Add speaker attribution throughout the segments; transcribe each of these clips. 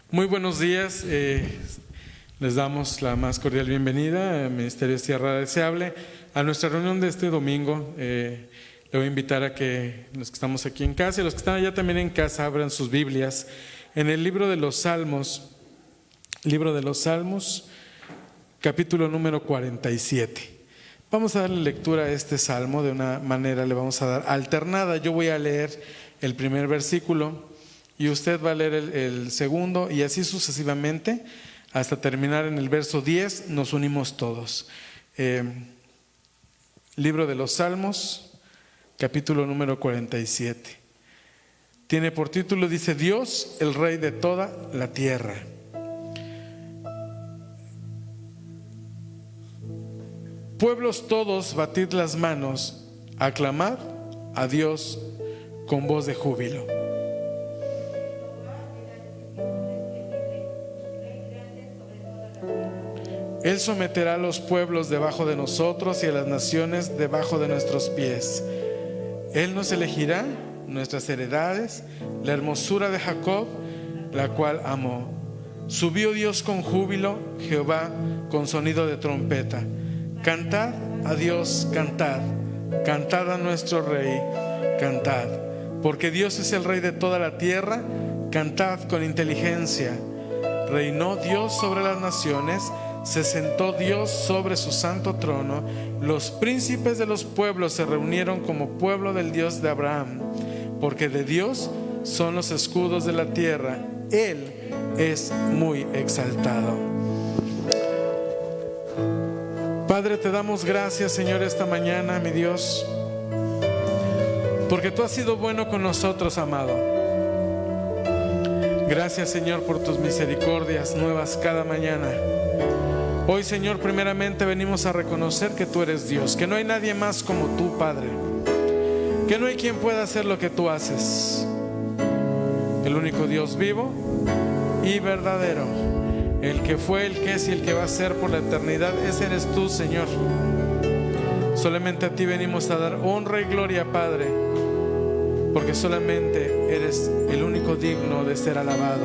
Speaker 1: Muy buenos días, les damos la más cordial bienvenida al Ministerio Tierra Deseable a nuestra reunión de este domingo. Le voy a invitar a que los que estamos aquí en casa y los que están allá también en casa abran sus Biblias en el libro de los Salmos, capítulo número 47. Vamos a darle lectura a este salmo de una manera, le vamos a dar alternada. Yo voy a leer el primer versículo y usted va a leer el segundo, y así sucesivamente hasta terminar en el verso 10. Nos unimos todos. Libro de los Salmos, capítulo número 47. Tiene por título, dice: Dios, el Rey de toda la tierra. Pueblos todos, batid las manos, aclamad a Dios con voz de júbilo. Él someterá a los pueblos debajo de nosotros y a las naciones debajo de nuestros pies. Él nos elegirá nuestras heredades, la hermosura de Jacob, la cual amó. Subió Dios con júbilo, Jehová con sonido de trompeta. Cantad a Dios, cantad, cantad a nuestro Rey, cantad. Porque Dios es el Rey de toda la tierra, cantad con inteligencia. Reinó Dios sobre las naciones, se sentó Dios sobre su santo trono. Los príncipes de los pueblos se reunieron como pueblo del Dios de Abraham, porque de Dios son los escudos de la tierra. Él es muy exaltado. Padre, te damos gracias, Señor, esta mañana, mi Dios, porque tú has sido bueno con nosotros, amado. Gracias, Señor, por tus misericordias nuevas cada mañana. Hoy, Señor, primeramente venimos a reconocer que tú eres Dios, que no hay nadie más como tú, Padre, que no hay quien pueda hacer lo que tú haces. El único Dios vivo y verdadero, el que fue, el que es y el que va a ser por la eternidad, ese eres tú, Señor. Solamente a ti venimos a dar honra y gloria, Padre, porque solamente eres el único digno de ser alabado,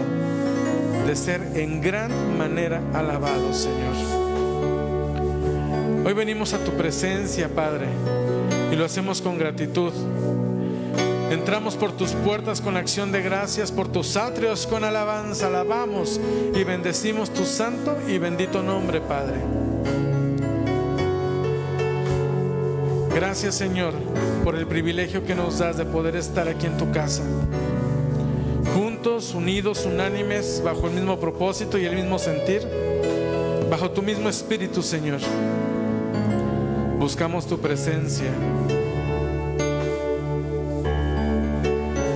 Speaker 1: de ser en gran manera alabado, Señor. Hoy venimos a tu presencia, Padre, y lo hacemos con gratitud. Entramos por tus puertas con acción de gracias, por tus atrios con alabanza. Alabamos y bendecimos tu santo y bendito nombre, Padre. Gracias, Señor, por el privilegio que nos das de poder estar aquí en tu casa, juntos, unidos, unánimes, bajo el mismo propósito y el mismo sentir, bajo tu mismo espíritu, Señor. Buscamos tu presencia.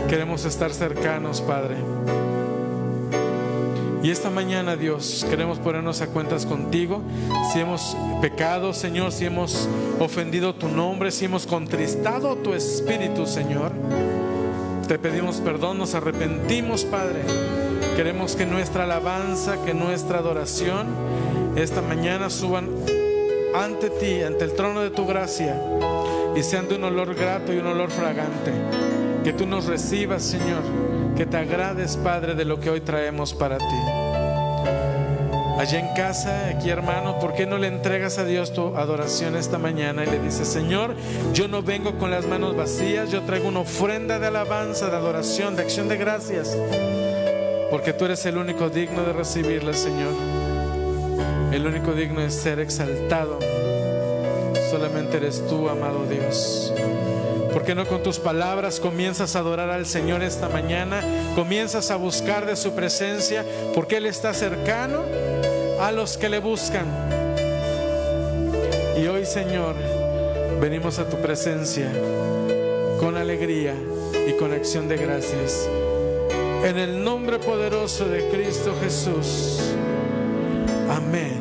Speaker 1: Queremos estar cercanos, Padre. Y esta mañana, Dios, queremos ponernos a cuentas contigo. Si hemos pecado, Señor, si hemos ofendido tu nombre, si hemos contristado tu espíritu, Señor, te pedimos perdón, nos arrepentimos, Padre. Queremos que nuestra alabanza, que nuestra adoración esta mañana suban ante ti, ante el trono de tu gracia, y sean de un olor grato y un olor fragante. Que tú nos recibas, Señor, que te agrades, Padre, de lo que hoy traemos para ti. Allá en casa, aquí, hermano, ¿por qué no le entregas a Dios tu adoración esta mañana y le dices: Señor, yo no vengo con las manos vacías, yo traigo una ofrenda de alabanza, de adoración, de acción de gracias, porque tú eres el único digno de recibirla, Señor, el único digno de ser exaltado. Solamente eres tú, amado Dios. ¿Por qué no con tus palabras comienzas a adorar al Señor esta mañana? Comienzas a buscar de su presencia, porque Él está cercano a los que le buscan. Y hoy, Señor, venimos a tu presencia con alegría y con acción de gracias. En el nombre poderoso de Cristo Jesús. Amén.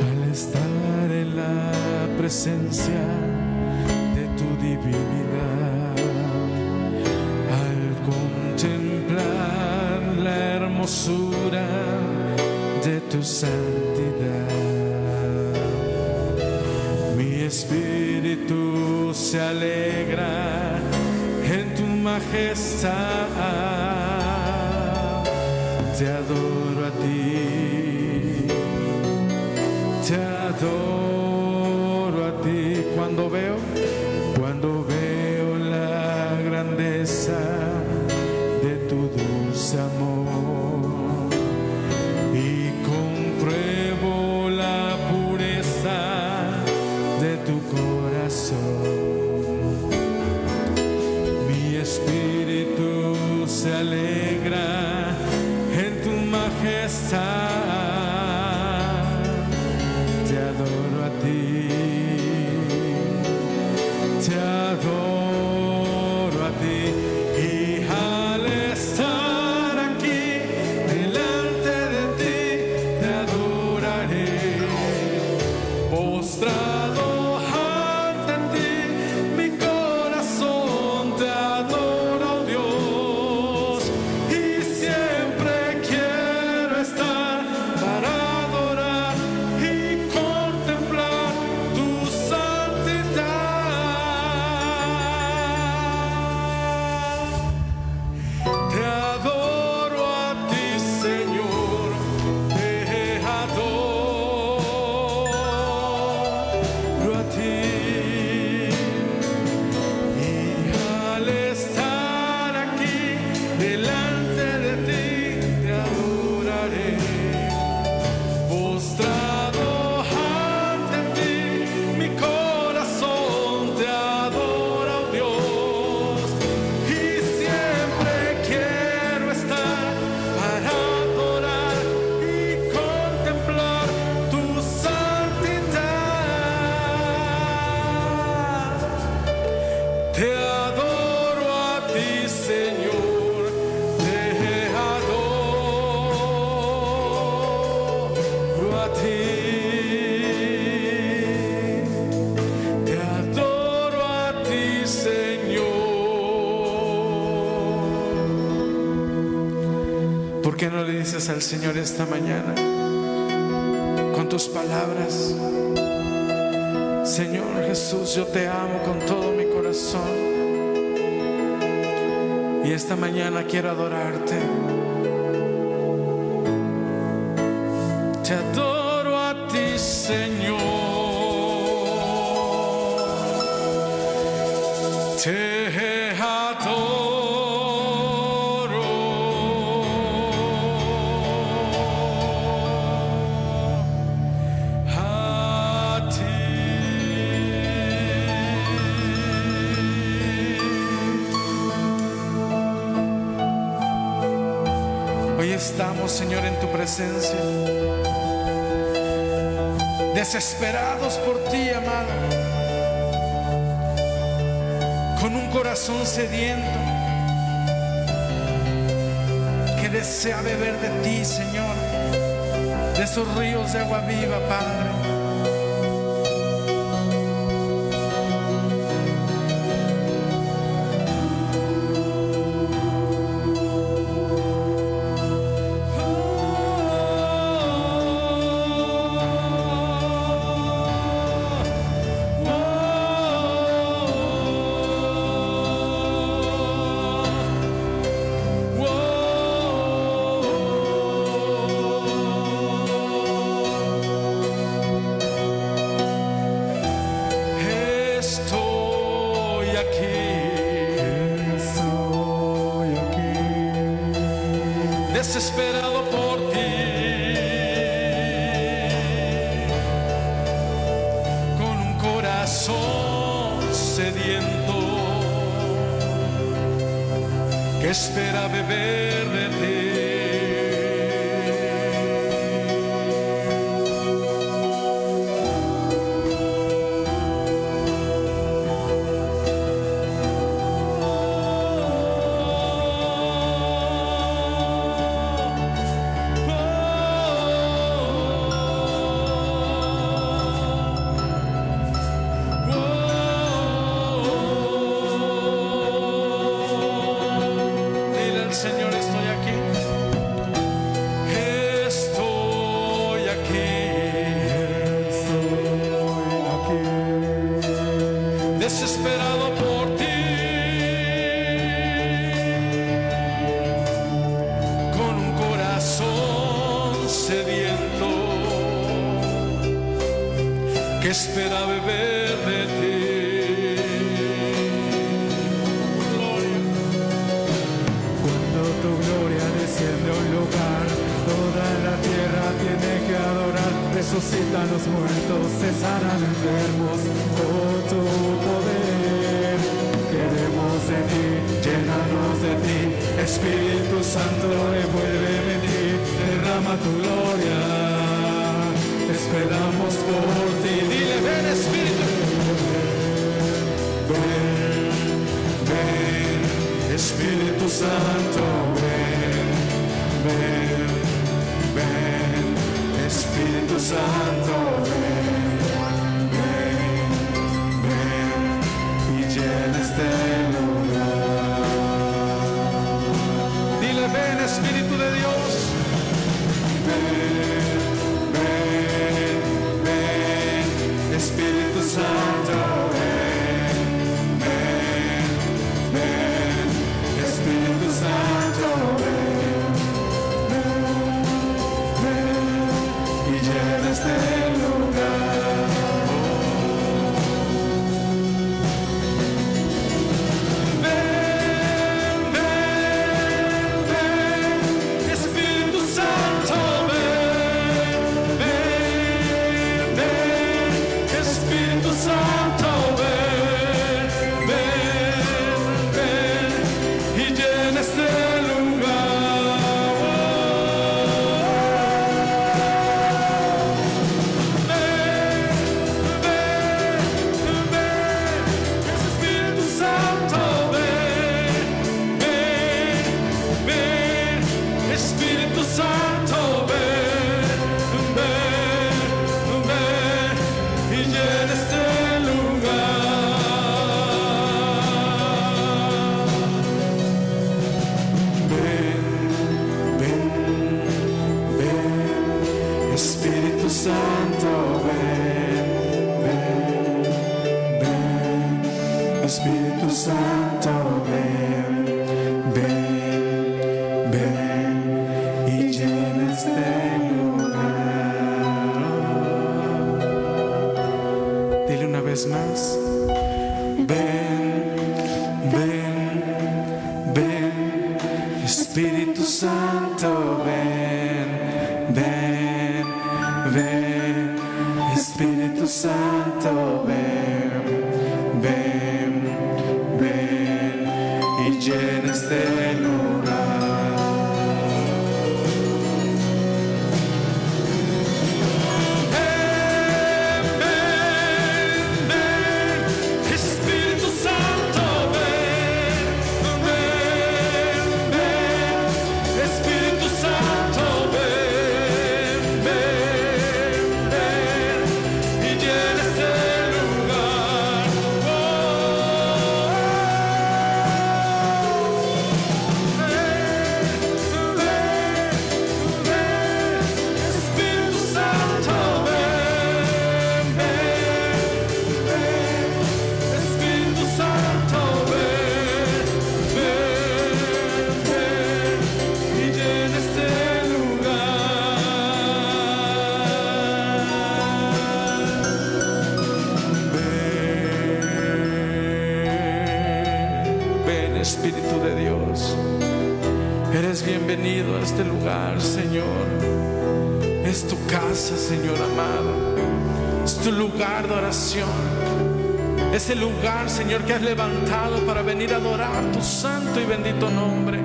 Speaker 1: Al estar en la presencia divinidad, al contemplar la hermosura de tu santidad, mi espíritu se alegra en tu majestad. te adoro a ti, te adoro a ti. Cuando veo la grandeza de tu dulce amor y compruebo la pureza de tu corazón, mi espíritu se alegra en tu majestad. Te adoro a ti, te adoro a ti. Y al estar aquí delante de ti, te adoraré, postrado ante ti, mi corazón te adora, oh Dios, y siempre quiero estar para adorar y contemplar tu santidad. Te adoro a ti, Señor, te adoro a ti. Y al estar aquí delante de ti, te adoraré, postrado ante ti, mi corazón te adora, oh Dios, y siempre quiero estar para adorar y contemplar tu santidad. Te adoro a ti, Señor, te adoro a ti. Te adoro a ti, Señor. ¿Por qué no le dices al Señor esta mañana con tus palabras? Señor Jesús, yo te amo con todo mi corazón y esta mañana quiero adorarte. Te adoro a ti, Señor. Te adoro a ti. Hoy estamos, Señor, en tu presencia, desesperados por ti, amado, con un corazón sediento que desea beber de ti, Señor, de esos ríos de agua viva, Padre. Desesperado por ti, con un corazón sediento que espera beber de ti. Señor, estoy aquí. Estoy aquí. Desesperado por ti, con un corazón
Speaker 2: que espera beber de ti.
Speaker 3: Cuando tu gloria desciende a un lugar, toda la tierra tiene que adorar. Resucitan los muertos, se sanan enfermos, oh tu poder. Queremos de ti, llénanos de ti, Espíritu Santo, envuélveme en ti, derrama tu gloria, esperamos por ti. Dile, ven Espíritu, ven, ven, Espíritu Santo, ven, ven, ven, Espíritu Santo, ven, ven, ven, y llena este lugar. Dile, ven Espíritu de Dios, ven, ven, ven, Espíritu Santo, ven, ven, ven, Espíritu Santo, ven, ven, ven, y llena este lugar. Ven, ven, ven, Espíritu Santo, ven, ven, ven, Espíritu Santo, ven, ven, ven, y llena este lugar. Ven, ven, ven, Espíritu Santo, ven, ven, ven, Espíritu Santo, ven, ven, ven, y llena este lugar. Ven, ven, ven, Espíritu Santo, ven, ven, ven, Espíritu Santo, ven, ven, ven, y llena este lugar.
Speaker 1: Dile una vez más. Ven, ven, ven, Espíritu Santo, ven, ven, ven, Espíritu Santo, ven, ven, ven, y llena este lugar.
Speaker 2: Ven, ven, ven, Espíritu Santo, ven, ven, ven, Espíritu Santo, ven, ven, ven, y llena este lugar. Espíritu Santo, ven, ven, ven, Espíritu Santo, ven, ven, ven, y llena este lugar.
Speaker 1: Ven, Espíritu de Dios. Eres bienvenido a este lugar, Señor. Es tu casa, Señor amado. Es tu lugar de oración. Es el lugar, Señor, que has levantado para venir a adorar tu santo y bendito nombre.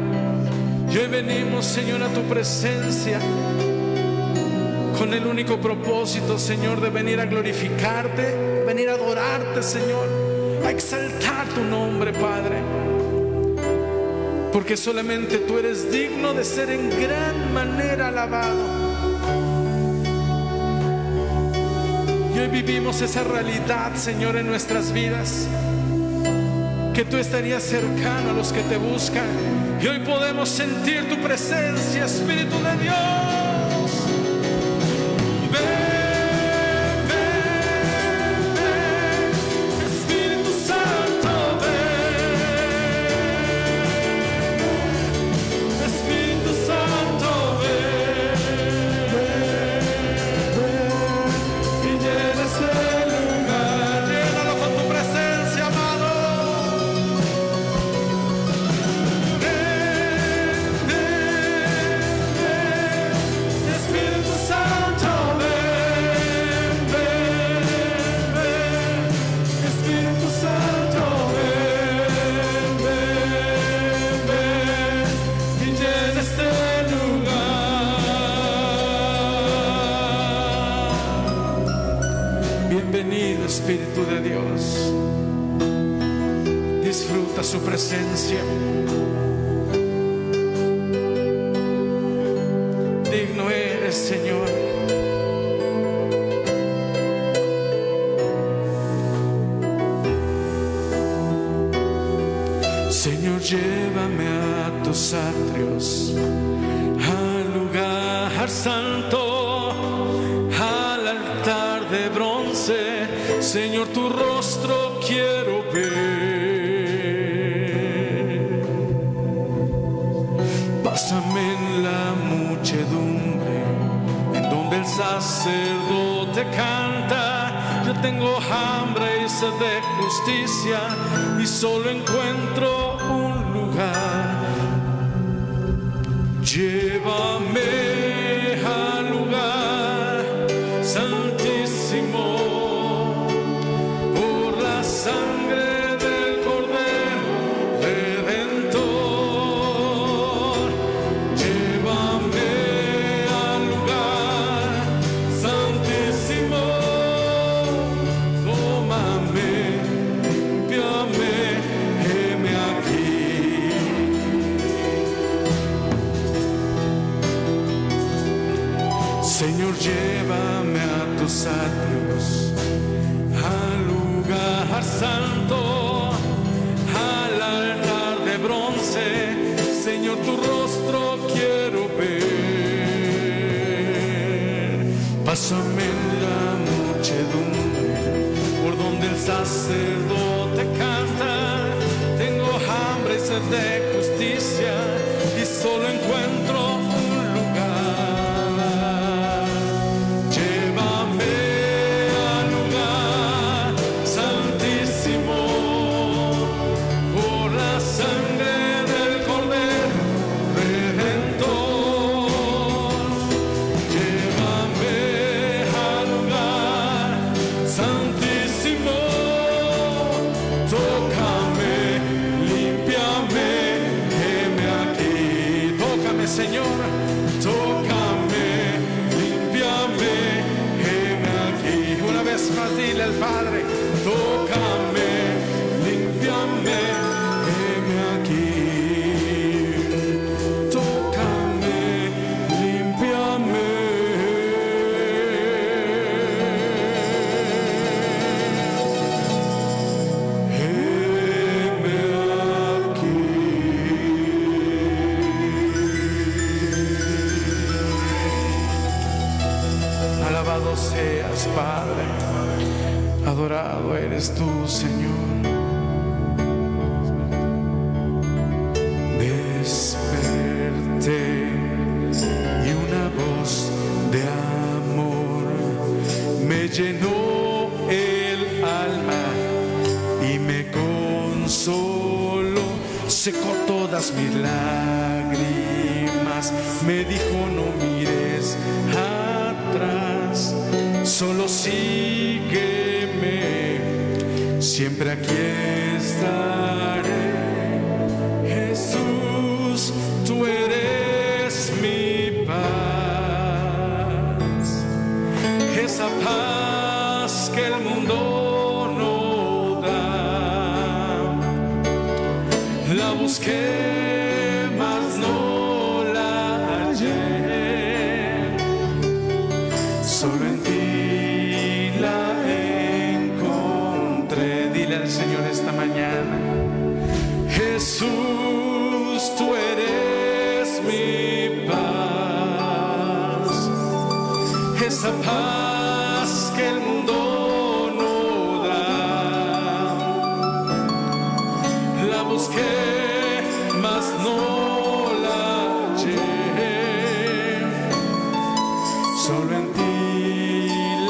Speaker 1: Y hoy venimos, Señor, a tu presencia con el único propósito, Señor, de venir a glorificarte, venir a adorarte, Señor, a exaltar tu nombre, Padre. Porque solamente tú eres digno de ser en gran manera alabado. Y hoy vivimos esa realidad, Señor, en nuestras vidas, que tú estarías cercano a los que te buscan. Y hoy podemos sentir tu presencia, Espíritu de Dios. Ven, ven, ven, Espíritu Santo, ven, Espíritu Santo, ven, ven, ven, y llena este lugar. Bienvenido, Espíritu de Dios. Disfruta su presencia. Digno eres, Señor. Señor, llévame a tus atrios, al lugar santo, al altar de bronce. Señor, tu rostro quiero ver. Pásame en la muchedumbre, en donde el sacerdote canta. Yo tengo hambre y sed de justicia, y solo encuentro un lugar. Llévame al lugar santísimo, por la sangre del Cordero Redentor. Llévame al lugar santísimo, tómame, límpiame, heme aquí. Señor, llévame a tus atrios, al lugar santo, al altar de bronce. Señor, tu rostro quiero ver. Pásame en la muchedumbre, por donde el sacerdote canta. Tengo hambre y sed de justicia, y solo encuentro un lugar. Llévame al lugar santísimo, por la sangre del Cordero Redentor. Llévame al lugar santísimo, tócame, límpiame, heme aquí. Tócame, Señor, tócame, límpiame, heme aquí. Una vez más dile al Padre: tócame, límpiame, heme aquí. Tócame, límpiame. Heme aquí. Alabado seas, Padre. Adorado eres tú, Señor. Desperté y una voz de amor me llenó el alma y me consoló. Secó todas mis lágrimas, me dijo: no mires atrás, solo sígueme, siempre aquí estaré. Jesús, tú eres mi paz, esa paz que el mundo no da. La busqué, mas no la hallé, solo en ti la encontré. Dile al Señor esta mañana: Jesús, tú eres mi paz, esa paz que el mundo no da. La busqué, mas no la hallé, solo en ti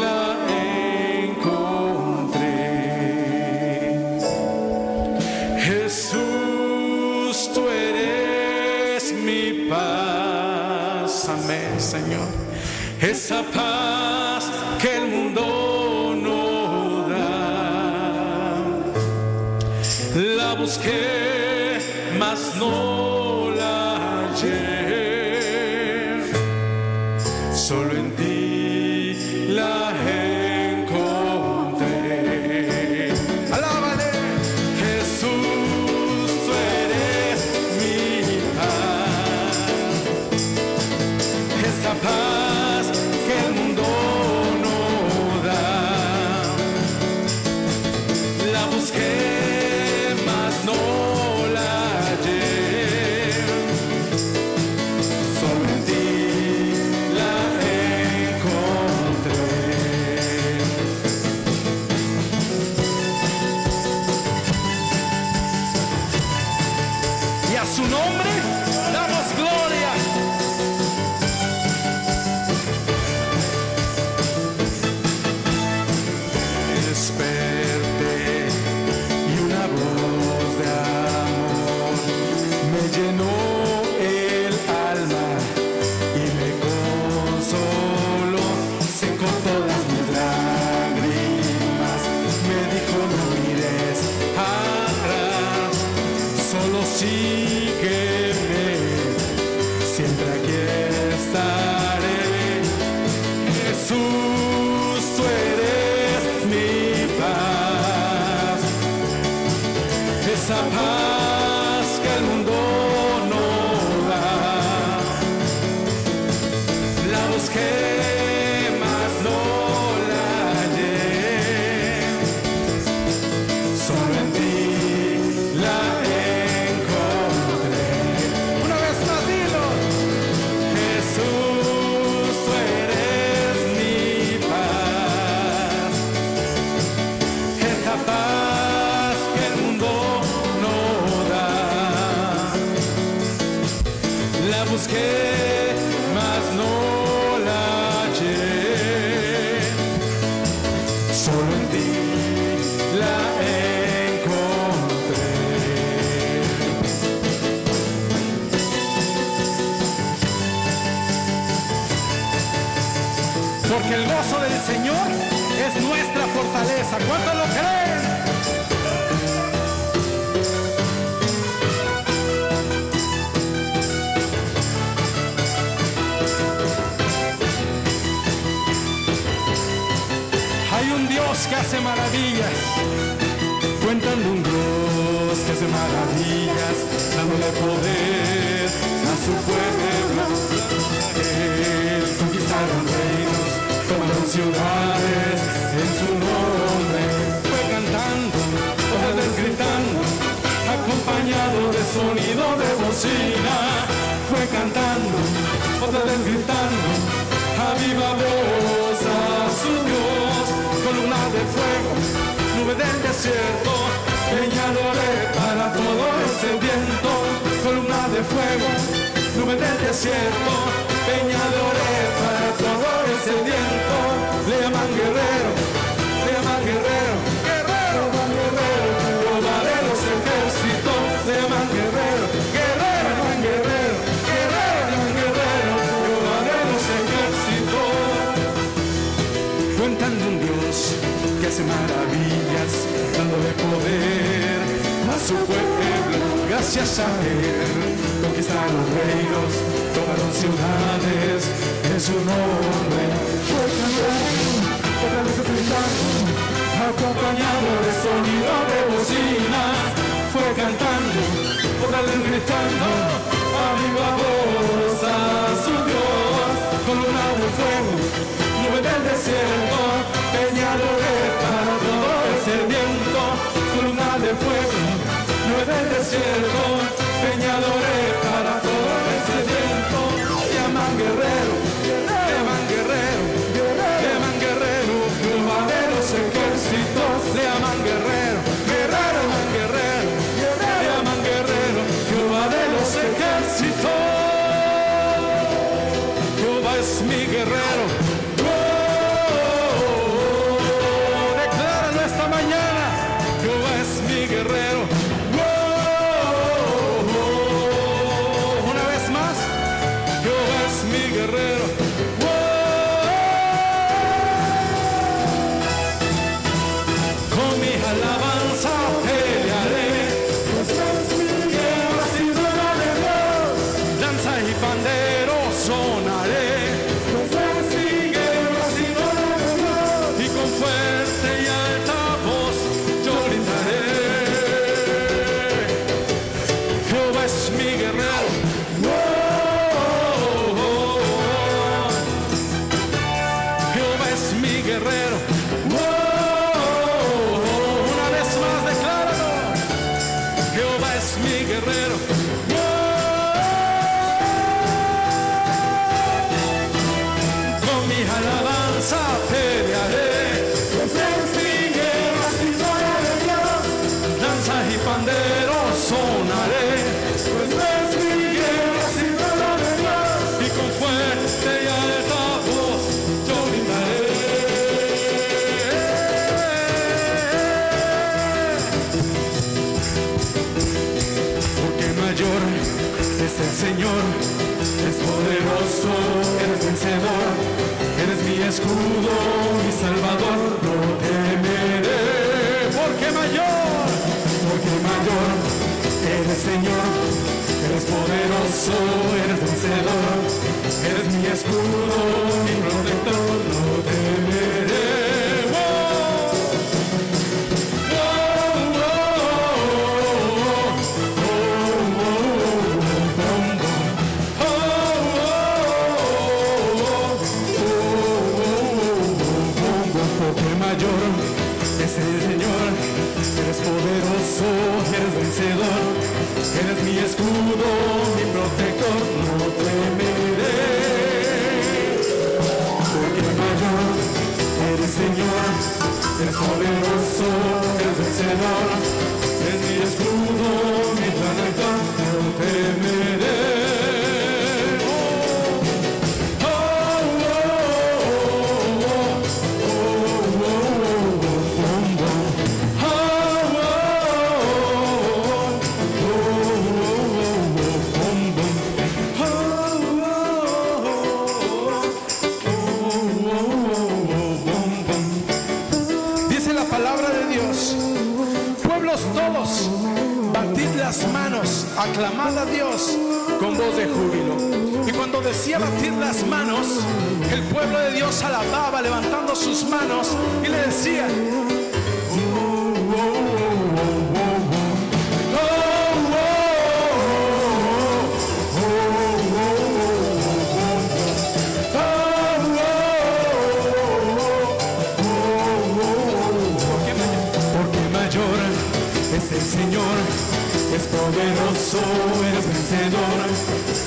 Speaker 1: la encontré. Jesús, tú eres mi paz. Amén, Señor. Esa paz que el mundo no da. La busqué, mas no la hallé, solo en ti la encontré.
Speaker 2: tú eres mi paz, esa paz que el mundo no da. La busqué, mas no la hallé, solo en ti la encontré. Una vez más dilo: Jesús, tú eres mi paz, esa paz que el mundo no da. La busqué, mas no la hallé, solo en ti la encontré. Porque el gozo del Señor es nuestra fortaleza. ¿Cuántos lo creen? Hay un Dios que hace maravillas. Cuentan de un Dios que hace maravillas, dándole poder a su pueblo. Él conquistaron reinos, tomaron ciudades en su nombre. Fue cantando, otra gritando, acompañado de sonido de bocina. Fue cantando, otra vez gritando, a viva voz a su Dios. Columna de fuego, nube del desierto, peñadores para todo ese viento. Columna de fuego, nube del desierto, peñadores para todo ese viento. Le llaman guerrero, le llaman guerrero, guerrero, guerrero, Jehová de los ejércitos. Le llaman guerrero, guerrero, guerrero, guerrero, guerrero, Jehová de los ejércitos. Cuentan de un Dios que hace maravillas, dándole poder a su pueblo. Gracias a Él conquistaron reinos, tomaron ciudades en su nombre. Fue cantando, otra vez gritando, acompañado de sonido de bocina. Fue cantando, otra vez gritando, a viva voz a su Dios. Columna de fuego, nube del desierto, peñadores para todo ese viento. Columna de fuego, nube del desierto, peñadores para todo ese viento. Llaman guerrero, llaman guerrero, llaman guerrero, Jehová de los ejércitos. Le llaman guerrero, guerrero, llaman guerrero, llaman guerrero, Jehová de los ejércitos. Jehová es mi guerrero. Decláralo esta mañana. Jehová es mi guerrero. Una vez más. Jehová es mi guerrero. Con mi alabanza pelearé. Guerra sin duda de Dios. Danza y pandero sonaré. Y con fuerte y alta voz yo gritaré. Jehová es mi guerrero. Jehová es mi guerrero. Una vez más decláralo. Jehová es mi guerrero. Con mi alabanza pelearé. Danza y pandero sonaré. Y con fuerte y alta voz yo gritaré. Porque mayor es el Señor, es poderoso, eres vencedor. Eres mi escudo, mi salvador, no temeré. Porque mayor eres Señor, eres poderoso, eres vencedor. Eres mi escudo, mi protector, no temeré. escudo, mi protector, no temeré. Porque mayor eres Señor, eres poderoso, eres vencedor. Es mi escudo, mi protector, no temeré.
Speaker 1: Todos, batid las manos, aclamad a Dios con voz de júbilo. Y cuando decía batir las manos, el pueblo de Dios alababa levantando sus manos y le decía:
Speaker 2: el Señor es poderoso, eres vencedor,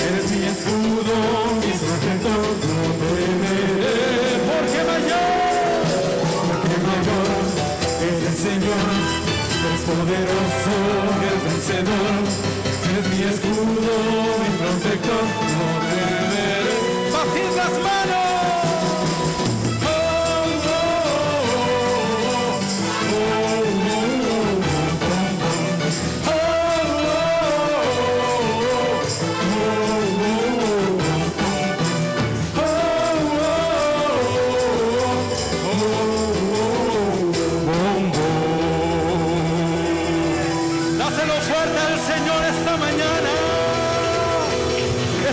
Speaker 2: eres mi escudo, mi protector, no temeré. Porque mayor es el Señor, eres poderoso, eres vencedor, eres mi escudo, mi protector, no temeré. ¡Batid las manos!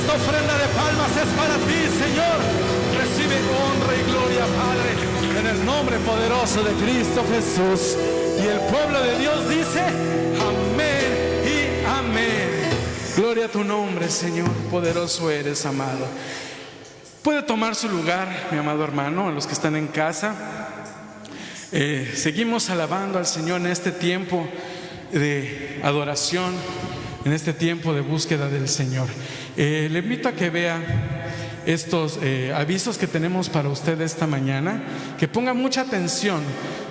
Speaker 2: Ofrenda de palmas es para ti, Señor. Recibe honra y gloria, Padre, en el nombre poderoso de Cristo Jesús. Y el pueblo de Dios dice: amén y amén.
Speaker 1: Gloria a tu nombre, Señor. Poderoso eres, amado. Puede tomar su lugar, mi amado hermano, a los que están en casa. Seguimos alabando al Señor en este tiempo de adoración, en este tiempo de búsqueda del Señor. Le invito a que vea estos avisos que tenemos para usted esta mañana, que ponga mucha atención,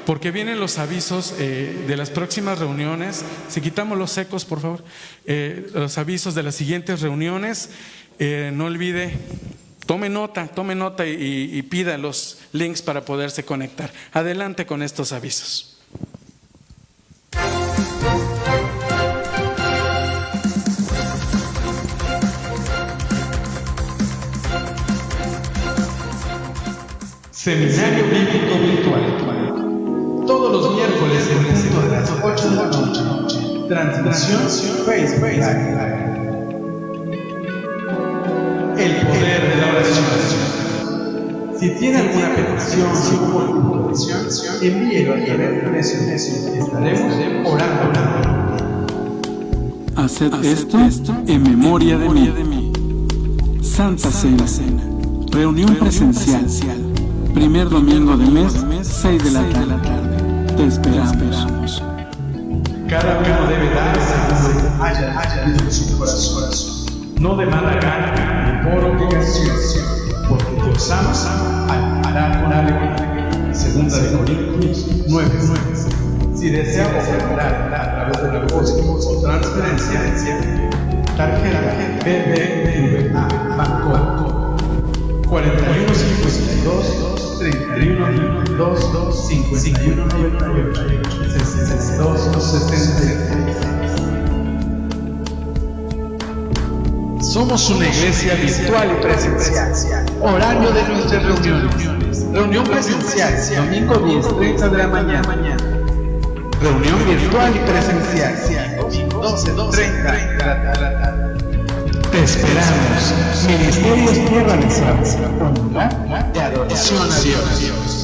Speaker 1: porque vienen los avisos de las próximas reuniones. Si quitamos los ecos, por favor, los avisos de las siguientes reuniones. No olvide, tome nota y pida los links para poderse conectar. Adelante con estos avisos.
Speaker 4: Seminario Bíblico Virtual. Todos los miércoles en punto de las 8 de la noche. Transmisión Facebook Live. El poder de la oración. Si tiene alguna petición o petición, envíelo a través de estaremos orando.
Speaker 2: Haced esto en memoria de mí. Santa Cena. Reunión presencial. Primer domingo de mes, 6 de la tarde. Te esperamos.
Speaker 4: Cada uno debe dar según haya en su corazón. No de mala gana, ni por obligación, porque Dios hará con alegría. Segunda de Corintios 9:9. Si desea ofrendar a través del depósito o transferencia, tarjeta BBVA Banco 4152 31 22 51 98 62 76. Somos una iglesia virtual y presencial. Horario de nuestras reuniones. Reunión presencial, domingo 10:30 de la mañana. Reunión virtual y presencial, domingo 12:30 de la tarde. Te esperamos. Ministerios Tierra de Sal, de adoración a Dios.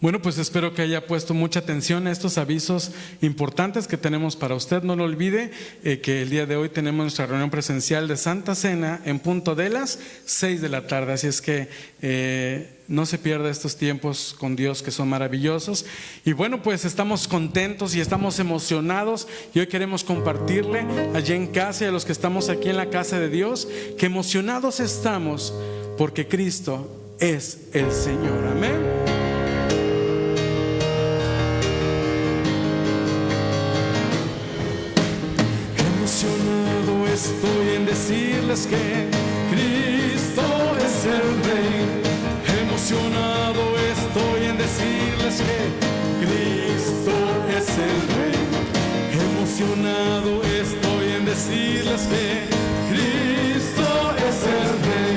Speaker 1: Bueno, pues espero que haya puesto mucha atención a estos avisos importantes que tenemos para usted. No lo olvide que el día de hoy tenemos nuestra reunión presencial de Santa Cena en punto de las 6 de la tarde. Así es que no se pierda estos tiempos con Dios que son maravillosos. Y bueno, pues estamos contentos y estamos emocionados y hoy queremos compartirle allí en casa y a los que estamos aquí en la casa de Dios que emocionados estamos porque Cristo es el Señor. Amén.
Speaker 2: Emocionado estoy en decirles que Cristo es el Rey. Emocionado estoy en decirles que Cristo es el Rey. Emocionado estoy en decirles que Cristo es el Rey.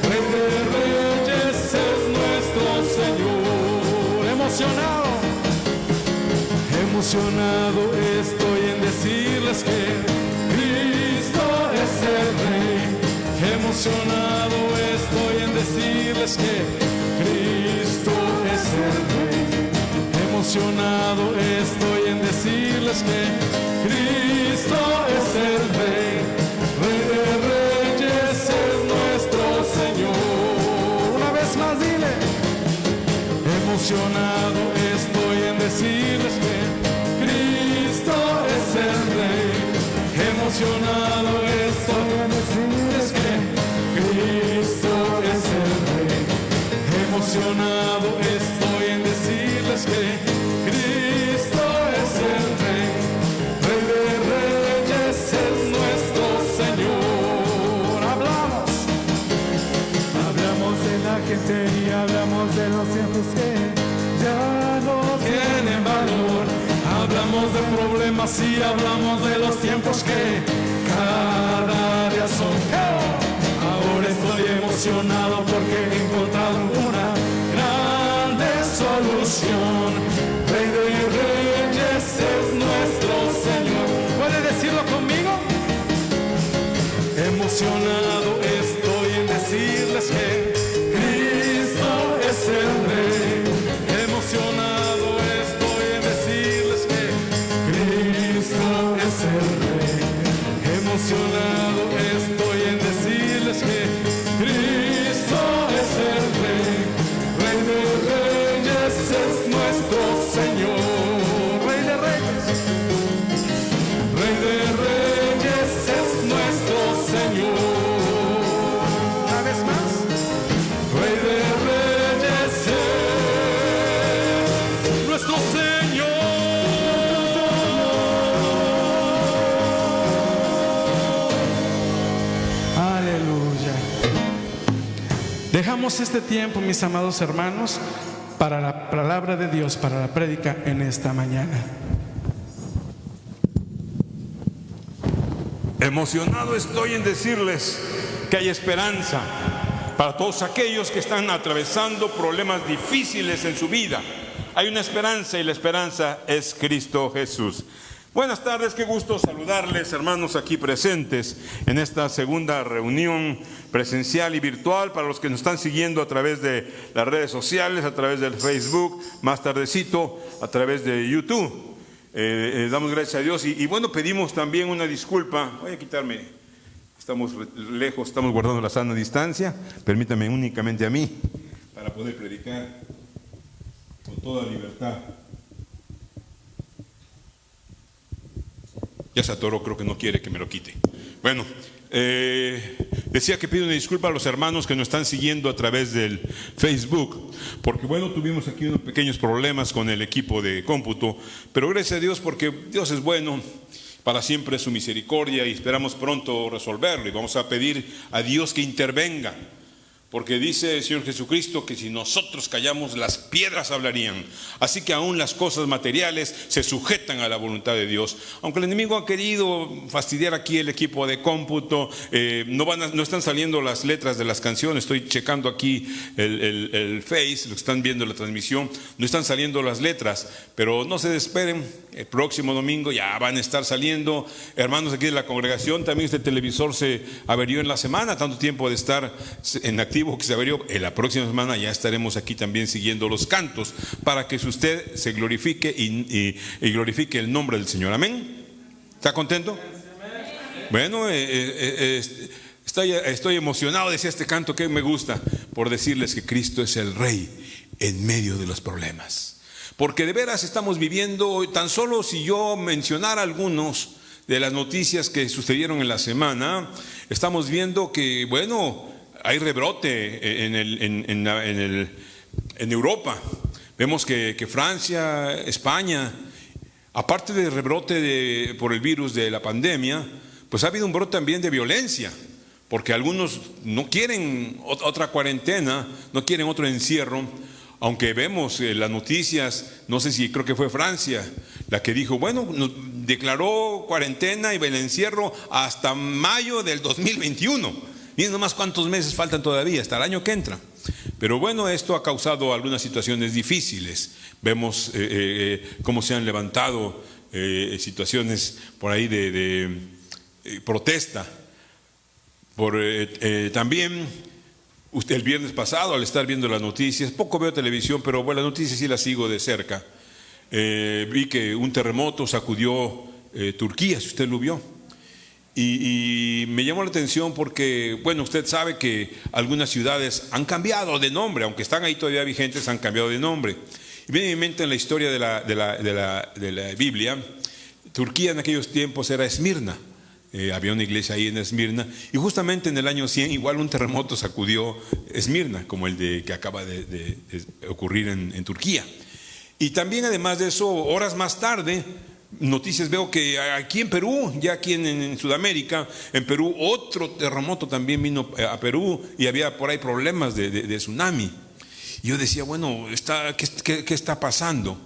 Speaker 2: Rey de Reyes es nuestro Señor. Emocionado estoy en decirles que Cristo es el Rey. Emocionado estoy en decirles que Cristo es el Rey. Emocionado estoy en decirles que Cristo es el Rey. Rey de Reyes es nuestro Señor. Una vez más dile. Emocionado estoy en decirles que Cristo es el Rey. Emocionado estoy en decirles que Cristo es el Rey. Emocionado estoy en decirles que Cristo es el Rey. Rey de Reyes es nuestro Señor.
Speaker 3: Hablamos de la gente y hablamos de los tiempos que ya no
Speaker 2: Tienen valor. Hablamos de problemas y hablamos de los tiempos que cada día son peor. Ahora estoy emocionado porque he encontrado una grande solución. Rey de Reyes es nuestro Señor. ¿Puede decirlo conmigo? Emocionado estoy en decirles que Cristo es el Rey. Emocionado estoy en decirles que Cristo es el Rey. Emocionado estoy en decirles que Cristo es el Rey. Rey de Reyes es nuestro Señor. Rey de Reyes. Rey de Reyes es nuestro Señor. Una vez más. Rey de Reyes es nuestro Señor.
Speaker 1: Aleluya. Dejamos este tiempo, mis amados hermanos, para la palabra de Dios, para la prédica en esta mañana.
Speaker 5: Emocionado estoy en decirles que hay esperanza para todos aquellos que están atravesando problemas difíciles en su vida. Hay una esperanza y la esperanza es Cristo Jesús. Buenas tardes, qué gusto saludarles, hermanos aquí presentes en esta segunda reunión presencial y virtual para los que nos están siguiendo a través de las redes sociales, a través del Facebook, más tardecito a través de YouTube. Damos gracias a Dios y bueno, pedimos también una disculpa. Voy a quitarme, estamos lejos, estamos guardando la sana distancia. Permítame únicamente a mí para poder predicar con toda libertad. Ya se atoró, creo que no quiere que me lo quite. Bueno, decía que pido una disculpa a los hermanos que nos están siguiendo a través del Facebook, porque bueno, tuvimos aquí unos pequeños problemas con el equipo de cómputo, pero gracias a Dios porque Dios es bueno, para siempre es su misericordia y esperamos pronto resolverlo y vamos a pedir a Dios que intervenga. Porque dice el Señor Jesucristo que si nosotros callamos, las piedras hablarían. Así que aún las cosas materiales se sujetan a la voluntad de Dios. Aunque el enemigo ha querido fastidiar aquí el equipo de cómputo, no están saliendo las letras de las canciones. Estoy checando aquí el Face, los que están viendo la transmisión. No están saliendo las letras, pero no se desesperen. El próximo domingo ya van a estar saliendo. Hermanos aquí de la congregación, también este televisor se averió en la semana. Tanto tiempo de estar en actividad motivo que se abrió. En la próxima semana ya estaremos aquí también siguiendo los cantos para que usted se glorifique y glorifique el nombre del Señor. Amén. ¿Está contento? Bueno, estoy emocionado, decía este canto que me gusta, por decirles que Cristo es el Rey en medio de los problemas. Porque de veras estamos viviendo, tan solo si yo mencionara algunos de las noticias que sucedieron en la semana, estamos viendo que, bueno, hay rebrote en Europa. Vemos que Francia, España, aparte del rebrote por el virus de la pandemia, pues ha habido un brote también de violencia, porque algunos no quieren otra cuarentena, no quieren otro encierro. Aunque vemos las noticias, no sé si creo que fue Francia la que dijo, bueno, declaró cuarentena y el encierro hasta mayo del 2021. Miren nomás cuántos meses faltan todavía, hasta el año que entra. Pero bueno, esto ha causado algunas situaciones difíciles. Vemos cómo se han levantado situaciones por ahí de protesta. También el viernes pasado, al estar viendo las noticias, poco veo televisión, pero bueno, las noticias sí las sigo de cerca. Vi que un terremoto sacudió Turquía, si usted lo vio. Y me llamó la atención porque, bueno, usted sabe que algunas ciudades han cambiado de nombre, aunque están ahí todavía vigentes, han cambiado de nombre. Y viene a mi mente en la historia de la Biblia, Turquía en aquellos tiempos era Esmirna. Había una iglesia ahí en Esmirna, y justamente en el año 100 igual un terremoto sacudió Esmirna, como el que acaba de ocurrir en Turquía. Y también, además de eso, horas más tarde, noticias veo que aquí en Perú, ya aquí en Sudamérica, en Perú otro terremoto también vino a Perú, y había por ahí problemas de tsunami. Y yo decía, bueno, ¿qué está pasando?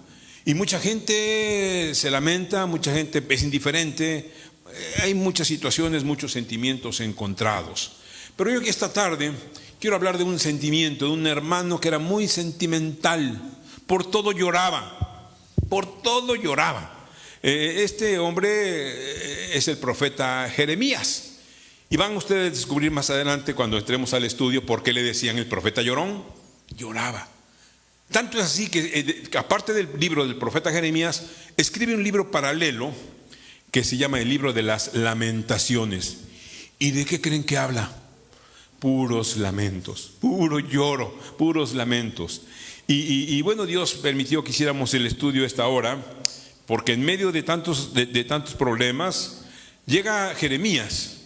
Speaker 5: Y mucha gente se lamenta, mucha gente es indiferente. Hay muchas situaciones, muchos sentimientos encontrados. Pero yo que esta tarde quiero hablar de un sentimiento, de un hermano que era muy sentimental. Por todo lloraba, por todo lloraba. Este hombre es el profeta Jeremías. Y van ustedes a descubrir más adelante, cuando entremos al estudio, por qué le decían el profeta llorón. Lloraba. Tanto es así que, aparte del libro del profeta Jeremías, escribe un libro paralelo que se llama el libro de las lamentaciones. ¿Y de qué creen que habla? Puros lamentos, puro lloro, puros lamentos. Y bueno, Dios permitió que hiciéramos el estudio a esta hora, porque en medio de tantos problemas, llega Jeremías,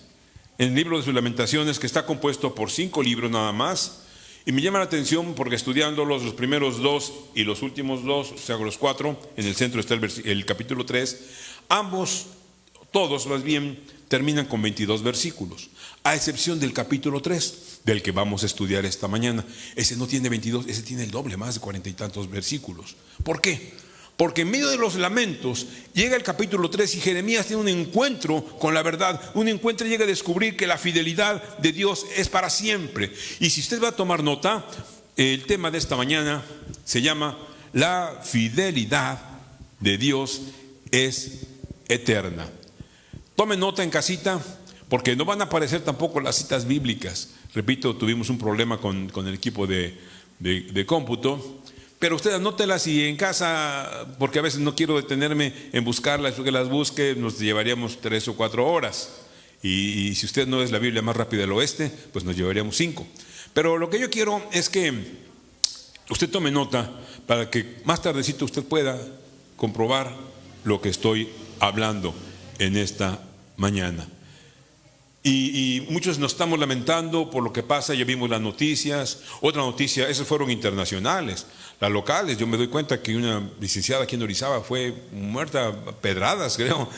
Speaker 5: en el libro de sus lamentaciones, que está compuesto por 5 libros nada más. Y me llama la atención porque estudiándolos, los primeros 2 y los últimos 2, o sea, los 4, en el centro está el capítulo 3, todos más bien terminan con 22 versículos, a excepción del capítulo 3, del que vamos a estudiar esta mañana. Ese no tiene 22, ese tiene el doble, más de 40 y tantos versículos. ¿Por qué? Porque en medio de los lamentos llega el capítulo 3 y Jeremías tiene un encuentro con la verdad, un encuentro, llega a descubrir que la fidelidad de Dios es para siempre. Y si usted va a tomar nota, el tema de esta mañana se llama La fidelidad de Dios es eterna. Tomen nota en casita, porque no van a aparecer tampoco las citas bíblicas. Repito, tuvimos un problema con el equipo de cómputo. Pero usted anótelas, y en casa, porque a veces no quiero detenerme en buscarlas, que las busque, nos llevaríamos 3 o 4 horas. Y si usted no es la Biblia más rápida del oeste, pues nos llevaríamos 5. Pero lo que yo quiero es que usted tome nota para que más tardecito usted pueda comprobar lo que estoy hablando en esta mañana. Y muchos nos estamos lamentando por lo que pasa, ya vimos las noticias. Otra noticia, esas fueron internacionales. Las locales, yo me doy cuenta que una licenciada aquí en Orizaba fue muerta a pedradas, creo.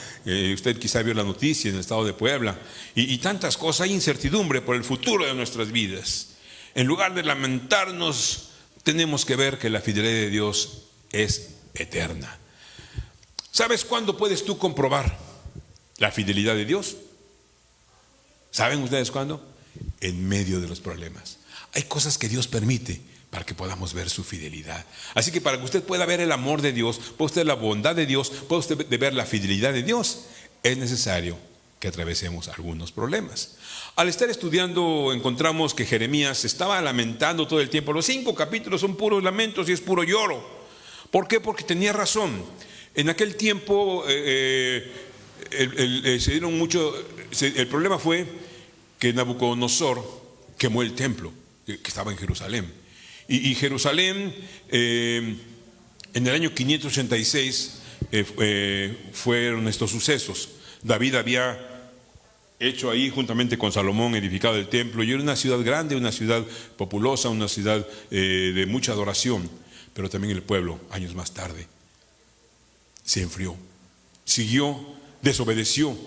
Speaker 5: Usted quizá vio la noticia en el estado de Puebla. Y tantas cosas, hay incertidumbre por el futuro de nuestras vidas. En lugar de lamentarnos, tenemos que ver que la fidelidad de Dios es eterna. ¿Sabes cuándo puedes tú comprobar la fidelidad de Dios? ¿Saben ustedes cuándo? En medio de los problemas. Hay cosas que Dios permite para que podamos ver su fidelidad. Así que para que usted pueda ver el amor de Dios, pueda usted ver la bondad de Dios, pueda usted ver la fidelidad de Dios, es necesario que atravesemos algunos problemas. Al estar estudiando encontramos que Jeremías estaba lamentando todo el tiempo. Los 5 capítulos son puros lamentos y es puro lloro. ¿Por qué? Porque tenía razón. En aquel tiempo se dieron mucho. El problema fue que Nabucodonosor quemó el templo que estaba en Jerusalén. Y Jerusalén, en el año 586, fueron estos sucesos. David había hecho ahí, juntamente con Salomón, edificado el templo, y era una ciudad grande, una ciudad populosa, una ciudad de mucha adoración. Pero también el pueblo, años más tarde, se enfrió, desobedeció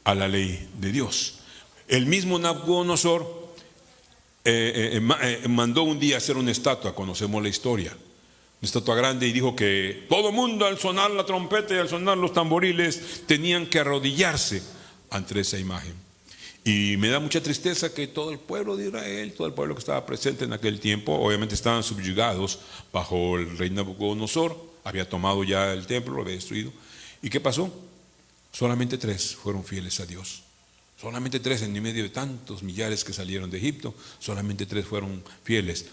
Speaker 5: a la ley de Dios. El mismo Nabucodonosor mandó un día hacer una estatua, conocemos la historia, una estatua grande, y dijo que todo mundo al sonar la trompeta y al sonar los tamboriles tenían que arrodillarse ante esa imagen. Y me da mucha tristeza que todo el pueblo de Israel, todo el pueblo que estaba presente en aquel tiempo, obviamente estaban subyugados bajo el rey Nabucodonosor, había tomado ya el templo, lo había destruido. ¿Y qué pasó? Solamente 3 fueron fieles a Dios. Solamente 3 en medio de tantos millares que salieron de Egipto, solamente 3 fueron fieles.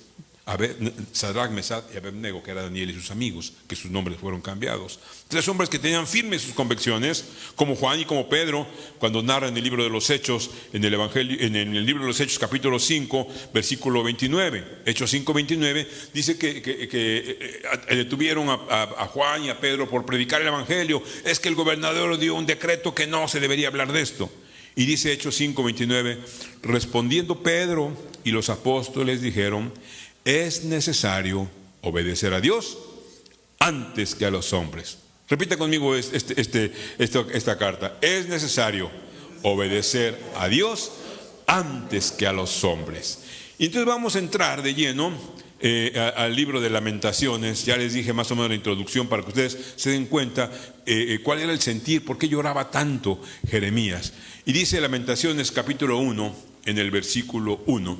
Speaker 5: Sadrach, Mesach y Abednego, que era Daniel y sus amigos, que sus nombres fueron cambiados. 3 hombres que tenían firmes sus convicciones, como Juan y como Pedro, cuando narran en el libro de los Hechos, en el Evangelio, en el libro de los Hechos, capítulo 5, versículo 29. Hechos 5, 29, dice que detuvieron a Juan y a Pedro por predicar el Evangelio. Es que el gobernador dio un decreto que no se debería hablar de esto. Y dice Hechos 5, 29, respondiendo Pedro y los apóstoles dijeron: es necesario obedecer a Dios antes que a los hombres. Repita conmigo esta carta. Es necesario obedecer a Dios antes que a los hombres. Y entonces vamos a entrar de lleno al libro de Lamentaciones. Ya les dije más o menos la introducción para que ustedes se den cuenta cuál era el sentir, por qué lloraba tanto Jeremías. Y dice Lamentaciones capítulo 1 en el versículo 1: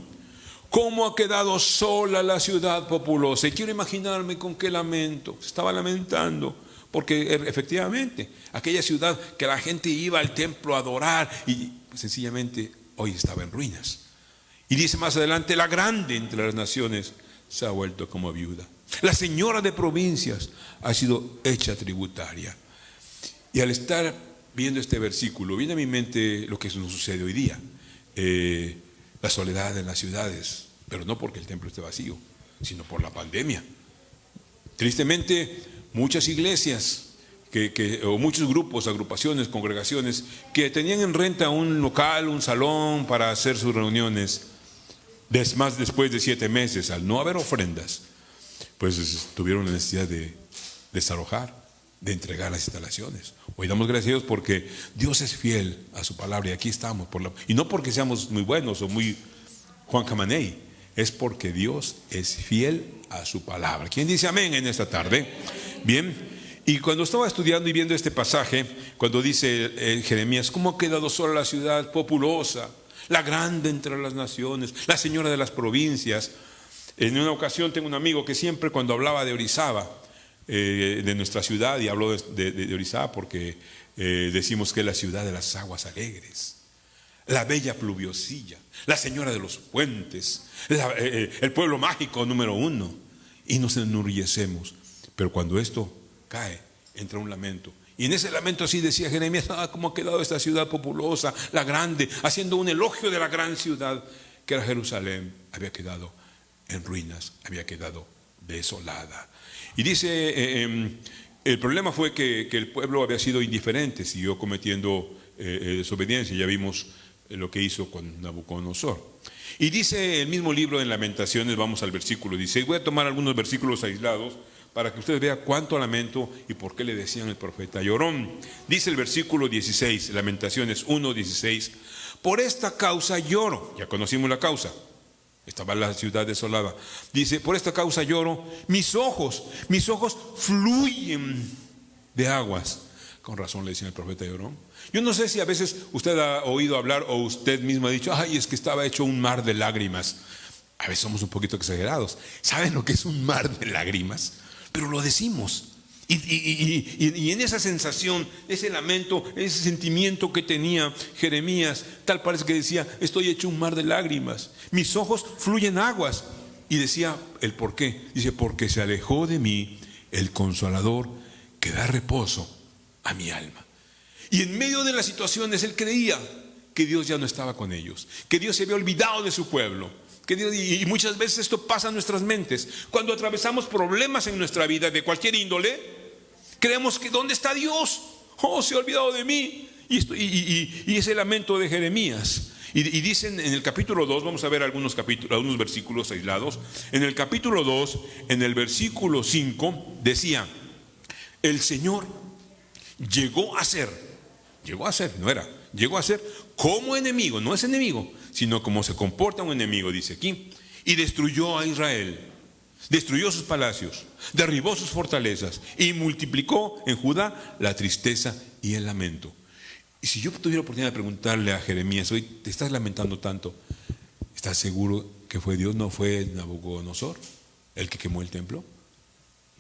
Speaker 5: ¿cómo ha quedado sola la ciudad populosa? Y quiero imaginarme con qué lamento. Se estaba lamentando porque efectivamente aquella ciudad que la gente iba al templo a adorar y sencillamente hoy estaba en ruinas. Y dice más adelante: la grande entre las naciones se ha vuelto como viuda. La señora de provincias ha sido hecha tributaria. Y al estar viendo este versículo, viene a mi mente lo que nos sucede hoy día. La soledad en las ciudades, pero no porque el templo esté vacío, sino por la pandemia. Tristemente, muchas iglesias o muchos grupos, agrupaciones, congregaciones que tenían en renta un local, un salón para hacer sus reuniones, más después de 7 meses, al no haber ofrendas, pues tuvieron la necesidad de desalojar, de entregar las instalaciones. Hoy damos gracias a Dios porque Dios es fiel a su palabra y aquí estamos. Y no porque seamos muy buenos o muy Juan Camaney, es porque Dios es fiel a su palabra. ¿Quién dice amén en esta tarde? Bien, y cuando estaba estudiando y viendo este pasaje, cuando dice Jeremías: ¿cómo ha quedado sola la ciudad populosa, la grande entre las naciones, la señora de las provincias? En una ocasión tengo un amigo que siempre cuando hablaba de Orizaba, de nuestra ciudad, y habló de Orizaba porque decimos que es la ciudad de las aguas alegres, la bella pluviosilla, la señora de los puentes, el pueblo mágico número 1, y nos enorgullecemos. Pero cuando esto cae, entra un lamento. Y en ese lamento así decía Jeremías: cómo ha quedado esta ciudad populosa, la grande, haciendo un elogio de la gran ciudad que era Jerusalén. Había quedado en ruinas, había quedado desolada. Y dice, el problema fue que el pueblo había sido indiferente, siguió cometiendo desobediencia. Ya vimos lo que hizo con Nabucodonosor. Y dice el mismo libro de Lamentaciones, vamos al versículo 16. Voy a tomar algunos versículos aislados para que ustedes vean cuánto lamento y por qué le decían el profeta llorón. Dice el versículo 16, Lamentaciones 1:16: por esta causa lloro. Ya conocimos la causa. Estaba la ciudad desolada. Dice: por esta causa lloro, mis ojos fluyen de aguas. Con razón le decían el profeta llorón. Yo no sé si a veces usted ha oído hablar o usted mismo ha dicho: ay, es que estaba hecho un mar de lágrimas. A veces somos un poquito exagerados. ¿Saben lo que es un mar de lágrimas? Pero lo decimos. Y en esa sensación, ese lamento, ese sentimiento que tenía Jeremías, tal parece que decía: estoy hecho un mar de lágrimas, mis ojos fluyen aguas. Y decía el por qué. Dice: porque se alejó de mí el Consolador que da reposo a mi alma. Y en medio de las situaciones él creía que Dios ya no estaba con ellos, que Dios se había olvidado de su pueblo. Y muchas veces esto pasa en nuestras mentes. Cuando atravesamos problemas en nuestra vida de cualquier índole, creemos que ¿dónde está Dios? Oh, se ha olvidado de mí. Y ese lamento de Jeremías. Y dicen en el capítulo 2, vamos a ver algunos versículos aislados. En el capítulo 2, en el versículo 5, decía: el Señor llegó a ser como enemigo, no es enemigo, sino como se comporta un enemigo, dice aquí, y destruyó a Israel, destruyó sus palacios, derribó sus fortalezas y multiplicó en Judá la tristeza y el lamento. Y si yo tuviera oportunidad de preguntarle a Jeremías: hoy te estás lamentando tanto, ¿estás seguro que fue Dios, no fue Nabucodonosor el que quemó el templo?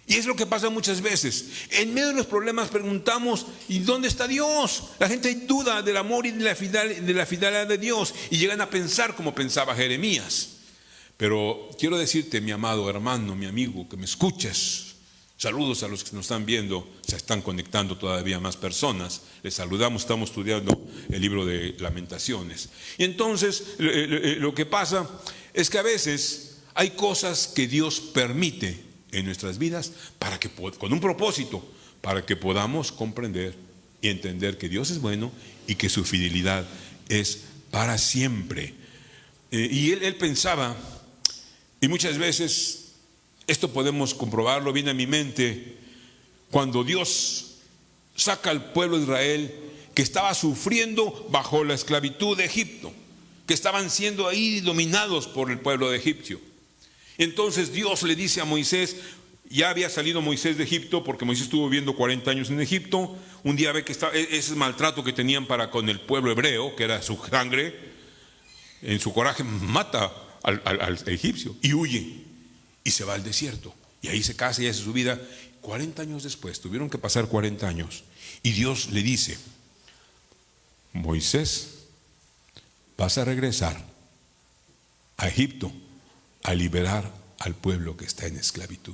Speaker 5: Y es lo que pasa muchas veces. En medio de los problemas preguntamos: ¿y dónde está Dios? La gente duda del amor y de la fidelidad de Dios, y llegan a pensar como pensaba Jeremías. Pero quiero decirte, mi amado hermano, mi amigo, que me escuchas, saludos a los que nos están viendo. Se están conectando todavía más personas. Les saludamos, estamos estudiando el libro de Lamentaciones. Y entonces lo que pasa es que a veces hay cosas que Dios permite en nuestras vidas con un propósito, para que podamos comprender y entender que Dios es bueno y que su fidelidad es para siempre. Y él pensaba, y muchas veces esto podemos comprobarlo, viene a mi mente cuando Dios saca al pueblo de Israel, que estaba sufriendo bajo la esclavitud de Egipto, que estaban siendo ahí dominados por el pueblo de egipcio. Entonces Dios le dice a Moisés: ya había salido Moisés de Egipto, porque Moisés estuvo viviendo 40 años en Egipto. Un día ve que ese maltrato que tenían para con el pueblo hebreo, que era su sangre, en su coraje mata al egipcio y huye y se va al desierto, y ahí se casa y hace su vida. 40 años después, tuvieron que pasar 40 años, y Dios le dice: Moisés, vas a regresar a Egipto a liberar al pueblo que está en esclavitud.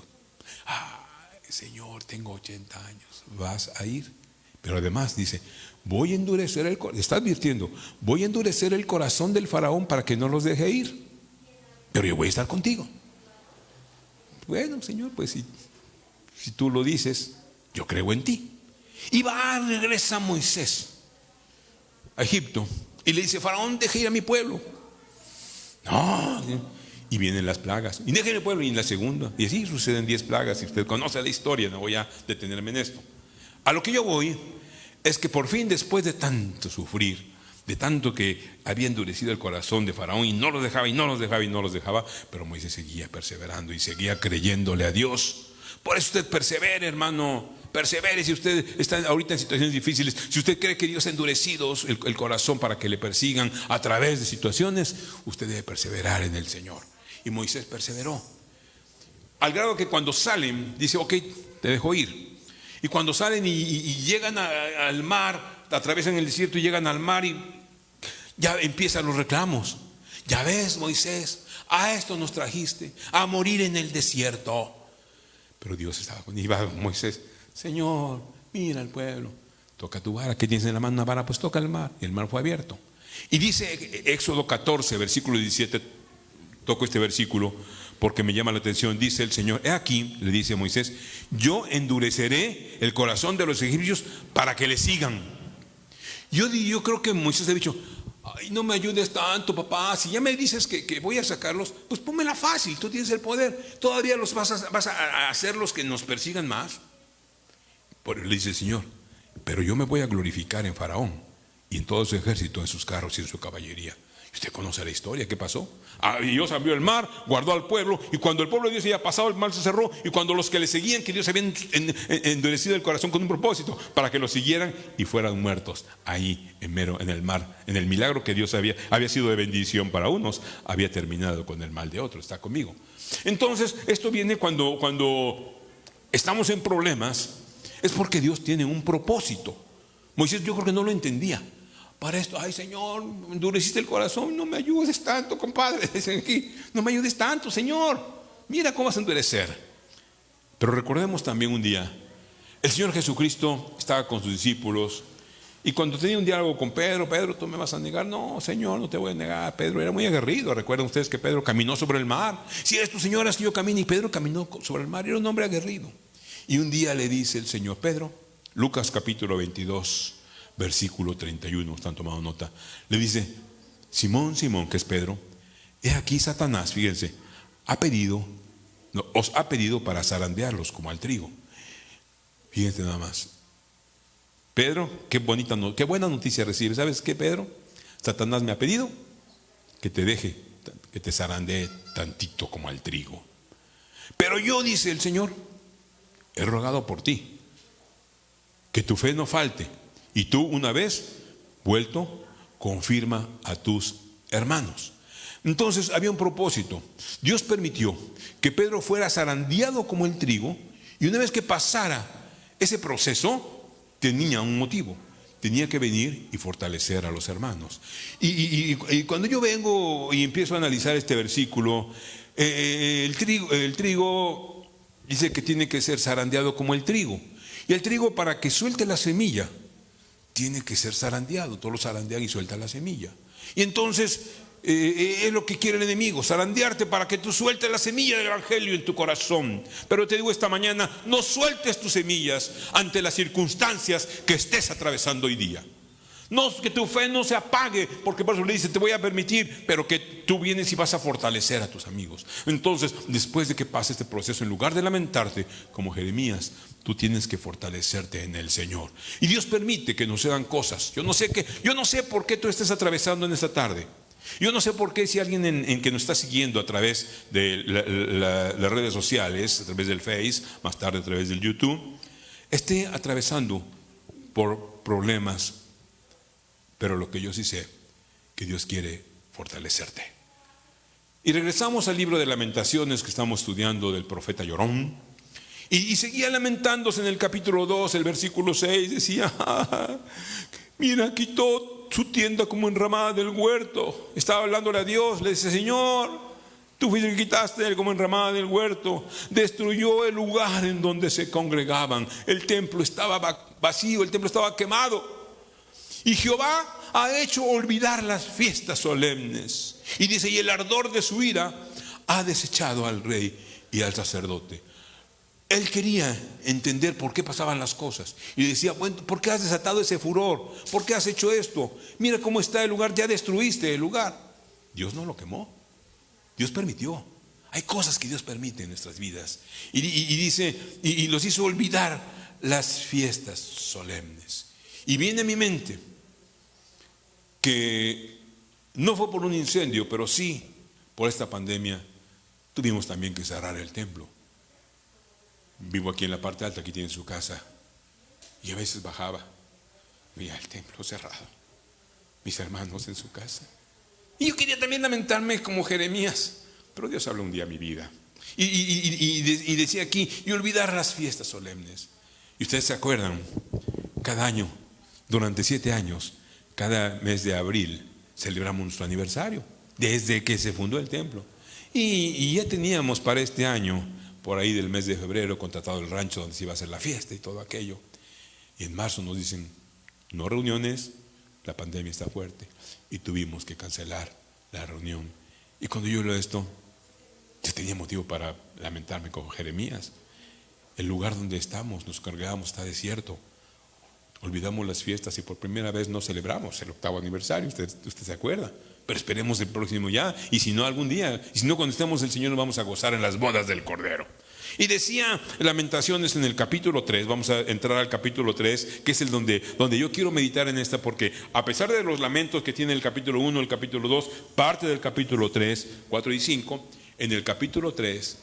Speaker 5: Señor, tengo 80 años, vas a ir. Pero además dice: voy a endurecer está advirtiendo, voy a endurecer el corazón del faraón para que no los deje ir, pero yo voy a estar contigo. Bueno, Señor, pues si tú lo dices, yo creo en ti. Y regresa Moisés a Egipto y le dice: faraón, deje ir a mi pueblo. No. Y vienen las plagas, y dejen el pueblo, y en la segunda, y así suceden 10 plagas. Si usted conoce la historia, no voy a detenerme en esto. A lo que yo voy es que por fin, después de tanto sufrir, de tanto que había endurecido el corazón de faraón, y no los dejaba, pero Moisés seguía perseverando y seguía creyéndole a Dios. Por eso usted persevere, hermano, persevere. Si usted está ahorita en situaciones difíciles, si usted cree que Dios ha endurecido el corazón para que le persigan a través de situaciones, usted debe perseverar en el Señor. Y Moisés perseveró, al grado que cuando salen, dice: ok, te dejo ir. Y cuando salen y llegan al mar, atraviesan el desierto y llegan al mar, y ya empiezan los reclamos. Ya ves, Moisés, a esto nos trajiste, a morir en el desierto. Pero Dios estaba con él. Iba Moisés: Señor, mira al pueblo, toca tu vara. ¿Qué tienes en la mano? Una vara. Pues toca el mar. Y el mar fue abierto. Y dice Éxodo 14, versículo 17. Toco este versículo porque me llama la atención. Dice el Señor: he aquí, le dice a Moisés, yo endureceré el corazón de los egipcios para que le sigan. Yo creo que Moisés ha dicho: ay, no me ayudes tanto, papá. Si ya me dices que voy a sacarlos, pues pónmela fácil, tú tienes el poder. Todavía los vas a hacer los que nos persigan más. Pero le dice el Señor: pero yo me voy a glorificar en Faraón y en todo su ejército, en sus carros y en su caballería. Usted conoce la historia, ¿qué pasó? Dios abrió el mar, guardó al pueblo, y cuando el pueblo de Dios había pasado, el mar se cerró. Y cuando los que le seguían, que Dios había endurecido el corazón con un propósito, para que los siguieran y fueran muertos ahí en el mar, en el milagro que Dios había sido de bendición para unos, había terminado con el mal de otros. ¿Está conmigo? Entonces esto viene cuando estamos en problemas, es porque Dios tiene un propósito. Moisés yo creo que no lo entendía. Para esto, ay Señor, me endureciste el corazón, no me ayudes tanto, compadre. Dicen aquí, no me ayudes tanto, Señor. Mira cómo vas a endurecer. Pero recordemos también un día, el Señor Jesucristo estaba con sus discípulos y cuando tenía un diálogo con Pedro, Pedro, ¿tú me vas a negar? No, Señor, no te voy a negar. Pedro era muy aguerrido. Recuerden ustedes que Pedro caminó sobre el mar. Si eres tu Señor, haz que yo camine. Y Pedro caminó sobre el mar, era un hombre aguerrido. Y un día le dice el Señor, Pedro, Lucas capítulo 22, versículo 31, están tomando nota, le dice, Simón, Simón, que es Pedro, he aquí Satanás, fíjense, os ha pedido para zarandearlos como al trigo. Fíjense nada más. Pedro, qué buena noticia recibe. ¿Sabes qué, Pedro? Satanás me ha pedido que te deje, que te zarandee tantito como al trigo. Pero yo, dice el Señor, he rogado por ti, que tu fe no falte. Y tú, una vez vuelto, confirma a tus hermanos. Entonces había un propósito. Dios permitió que Pedro fuera zarandeado como el trigo, y una vez que pasara ese proceso, tenía un motivo. Tenía que venir y fortalecer a los hermanos. Y cuando yo vengo y empiezo a analizar este versículo, el trigo dice que tiene que ser zarandeado como el trigo. Y el trigo, para que suelte la semilla, tiene que ser zarandeado. Todos lo zarandean y sueltan la semilla. Y entonces es lo que quiere el enemigo, zarandearte para que tú sueltes la semilla del evangelio en tu corazón. Pero te digo esta mañana, no sueltes tus semillas ante las circunstancias que estés atravesando hoy día. No, que tu fe no se apague, porque por eso le dice, te voy a permitir, pero que tú vienes y vas a fortalecer a tus amigos. Entonces, después de que pase este proceso, en lugar de lamentarte como Jeremías, tú tienes que fortalecerte en el Señor. Y Dios permite que nos sean cosas. Yo no sé por qué tú estés atravesando en esta tarde. Yo no sé por qué si alguien en que nos está siguiendo a través de las redes sociales, a través del Face, más tarde a través del YouTube, esté atravesando por problemas. Pero lo que yo sí sé, que Dios quiere fortalecerte. Y regresamos al libro de Lamentaciones que estamos estudiando del profeta Llorón. Y seguía lamentándose en el capítulo 2, el versículo 6, decía, mira, quitó su tienda como enramada del huerto. Estaba hablándole a Dios, le dice, Señor, tú fuiste el que quitaste él como enramada del huerto. Destruyó el lugar en donde se congregaban. El templo estaba vacío, el templo estaba quemado. Y Jehová ha hecho olvidar las fiestas solemnes. Y dice, y el ardor de su ira ha desechado al rey y al sacerdote. Él quería entender por qué pasaban las cosas. Y decía, bueno, ¿por qué has desatado ese furor? ¿Por qué has hecho esto? Mira cómo está el lugar, ya destruiste el lugar. Dios no lo quemó. Dios permitió. Hay cosas que Dios permite en nuestras vidas. Y dice, y los hizo olvidar las fiestas solemnes. Y viene a mi mente que no fue por un incendio, pero sí por esta pandemia tuvimos también que cerrar el templo. Vivo aquí en la parte alta, aquí tiene su casa, y a veces bajaba, veía el templo cerrado, mis hermanos en su casa. Y yo quería también lamentarme como Jeremías, pero Dios habló un día a mi vida. Y decía aquí, y olvidar las fiestas solemnes. Y ustedes se acuerdan, cada año, durante 7 años, cada mes de abril, celebramos nuestro aniversario, desde que se fundó el templo. Y ya teníamos para este año, por ahí del mes de febrero, contratado el rancho donde se iba a hacer la fiesta y todo aquello. Y en marzo nos dicen, no reuniones, la pandemia está fuerte. Y tuvimos que cancelar la reunión. Y cuando yo leo esto, yo tenía motivo para lamentarme con Jeremías. El lugar donde estamos, nos congregamos, está desierto. Olvidamos las fiestas y por primera vez no celebramos el 8º aniversario. Usted se acuerda. Pero esperemos el próximo ya. Y si no, algún día. Y si no, cuando estemos el Señor, nos vamos a gozar en las bodas del Cordero. Y decía Lamentaciones en el capítulo 3. Vamos a entrar al capítulo 3, que es el donde yo quiero meditar en esta, porque a pesar de los lamentos que tiene el capítulo 1, el capítulo 2, parte del capítulo 3, 4 y 5, en el capítulo 3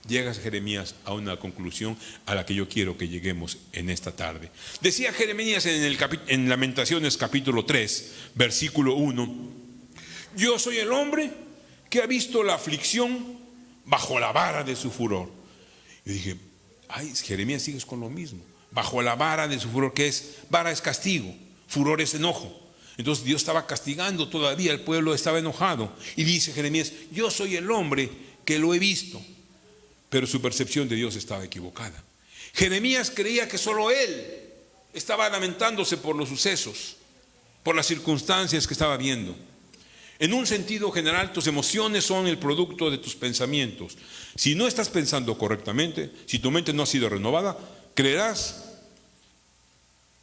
Speaker 5: llega Jeremías a una conclusión a la que yo quiero que lleguemos en esta tarde. Decía Jeremías en Lamentaciones capítulo 3, versículo 1: yo soy el hombre que ha visto la aflicción bajo la vara de su furor. Yo dije, Ay, Jeremías, sigues con lo mismo. Bajo la vara de su furor, que es, vara es castigo, furor es enojo. Entonces Dios estaba castigando todavía, el pueblo estaba enojado. Y dice Jeremías, yo soy el hombre que lo he visto. Pero su percepción de Dios estaba equivocada. Jeremías creía que solo él estaba lamentándose por los sucesos, por las circunstancias que estaba viendo. En un sentido general, tus emociones son el producto de tus pensamientos. Si no estás pensando correctamente, si tu mente no ha sido renovada, creerás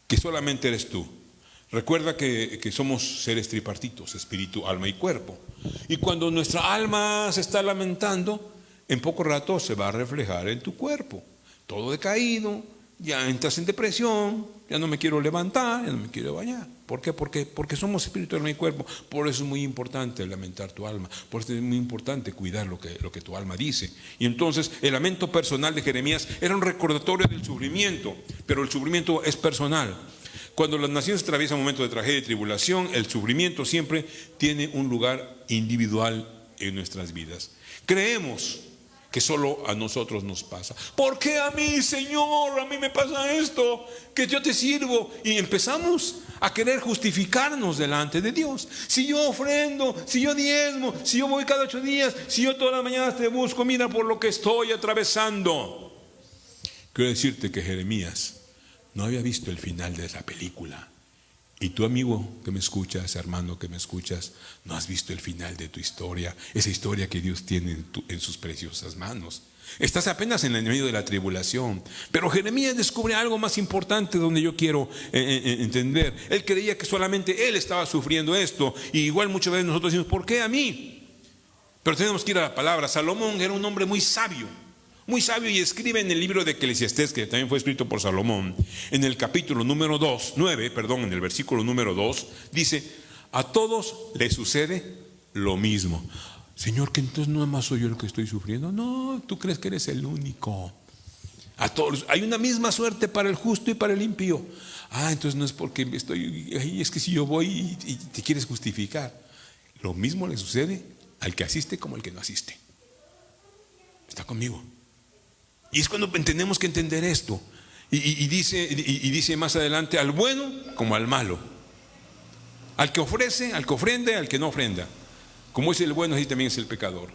Speaker 5: que solamente eres tú. Recuerda que somos seres tripartitos, espíritu, alma y cuerpo. Y cuando nuestra alma se está lamentando, en poco rato se va a reflejar en tu cuerpo. Todo decaído, ya entras en depresión, ya no me quiero levantar, ya no me quiero bañar. ¿Por qué? Porque somos espíritu, alma y cuerpo. Por eso es muy importante lamentar tu alma. Por eso es muy importante cuidar lo que tu alma dice. Y entonces el lamento personal de Jeremías era un recordatorio del sufrimiento, pero el sufrimiento es personal. Cuando las naciones atraviesan momentos de tragedia y tribulación, el sufrimiento siempre tiene un lugar individual en nuestras vidas. Creemos que solo a nosotros nos pasa. ¿Por qué a mí, Señor? A mí me pasa esto, que yo te sirvo. Y empezamos a querer justificarnos delante de Dios. Si yo ofrendo, si yo diezmo, si yo voy cada 8 días, si yo todas las mañanas te busco, mira por lo que estoy atravesando. Quiero decirte que Jeremías no había visto el final de la película. Y tú, amigo que me escuchas, hermano que me escuchas, no has visto el final de tu historia, esa historia que Dios tiene en sus preciosas manos. Estás apenas en el medio de la tribulación. Pero Jeremías descubre algo más importante donde yo quiero entender. Él creía que solamente él estaba sufriendo esto. Y igual muchas veces nosotros decimos, ¿por qué a mí? Pero tenemos que ir a la palabra. Salomón era un hombre muy sabio, y escribe en el libro de Eclesiastés, que también fue escrito por Salomón, en el capítulo número 9, en el versículo número 2, dice, a todos les sucede lo mismo. Señor, que entonces no más soy yo el que estoy sufriendo. No, tú crees que eres el único. A todos, hay una misma suerte para el justo y para el impío. Entonces no es porque estoy ahí, es que si yo voy y te quieres justificar. Lo mismo le sucede al que asiste como al que no asiste. ¿Está conmigo? Y es cuando tenemos que entender esto. Y dice más adelante, al bueno como al malo, al que ofrece, al que ofrenda, al que no ofrenda. Como es el bueno, así también es el pecador.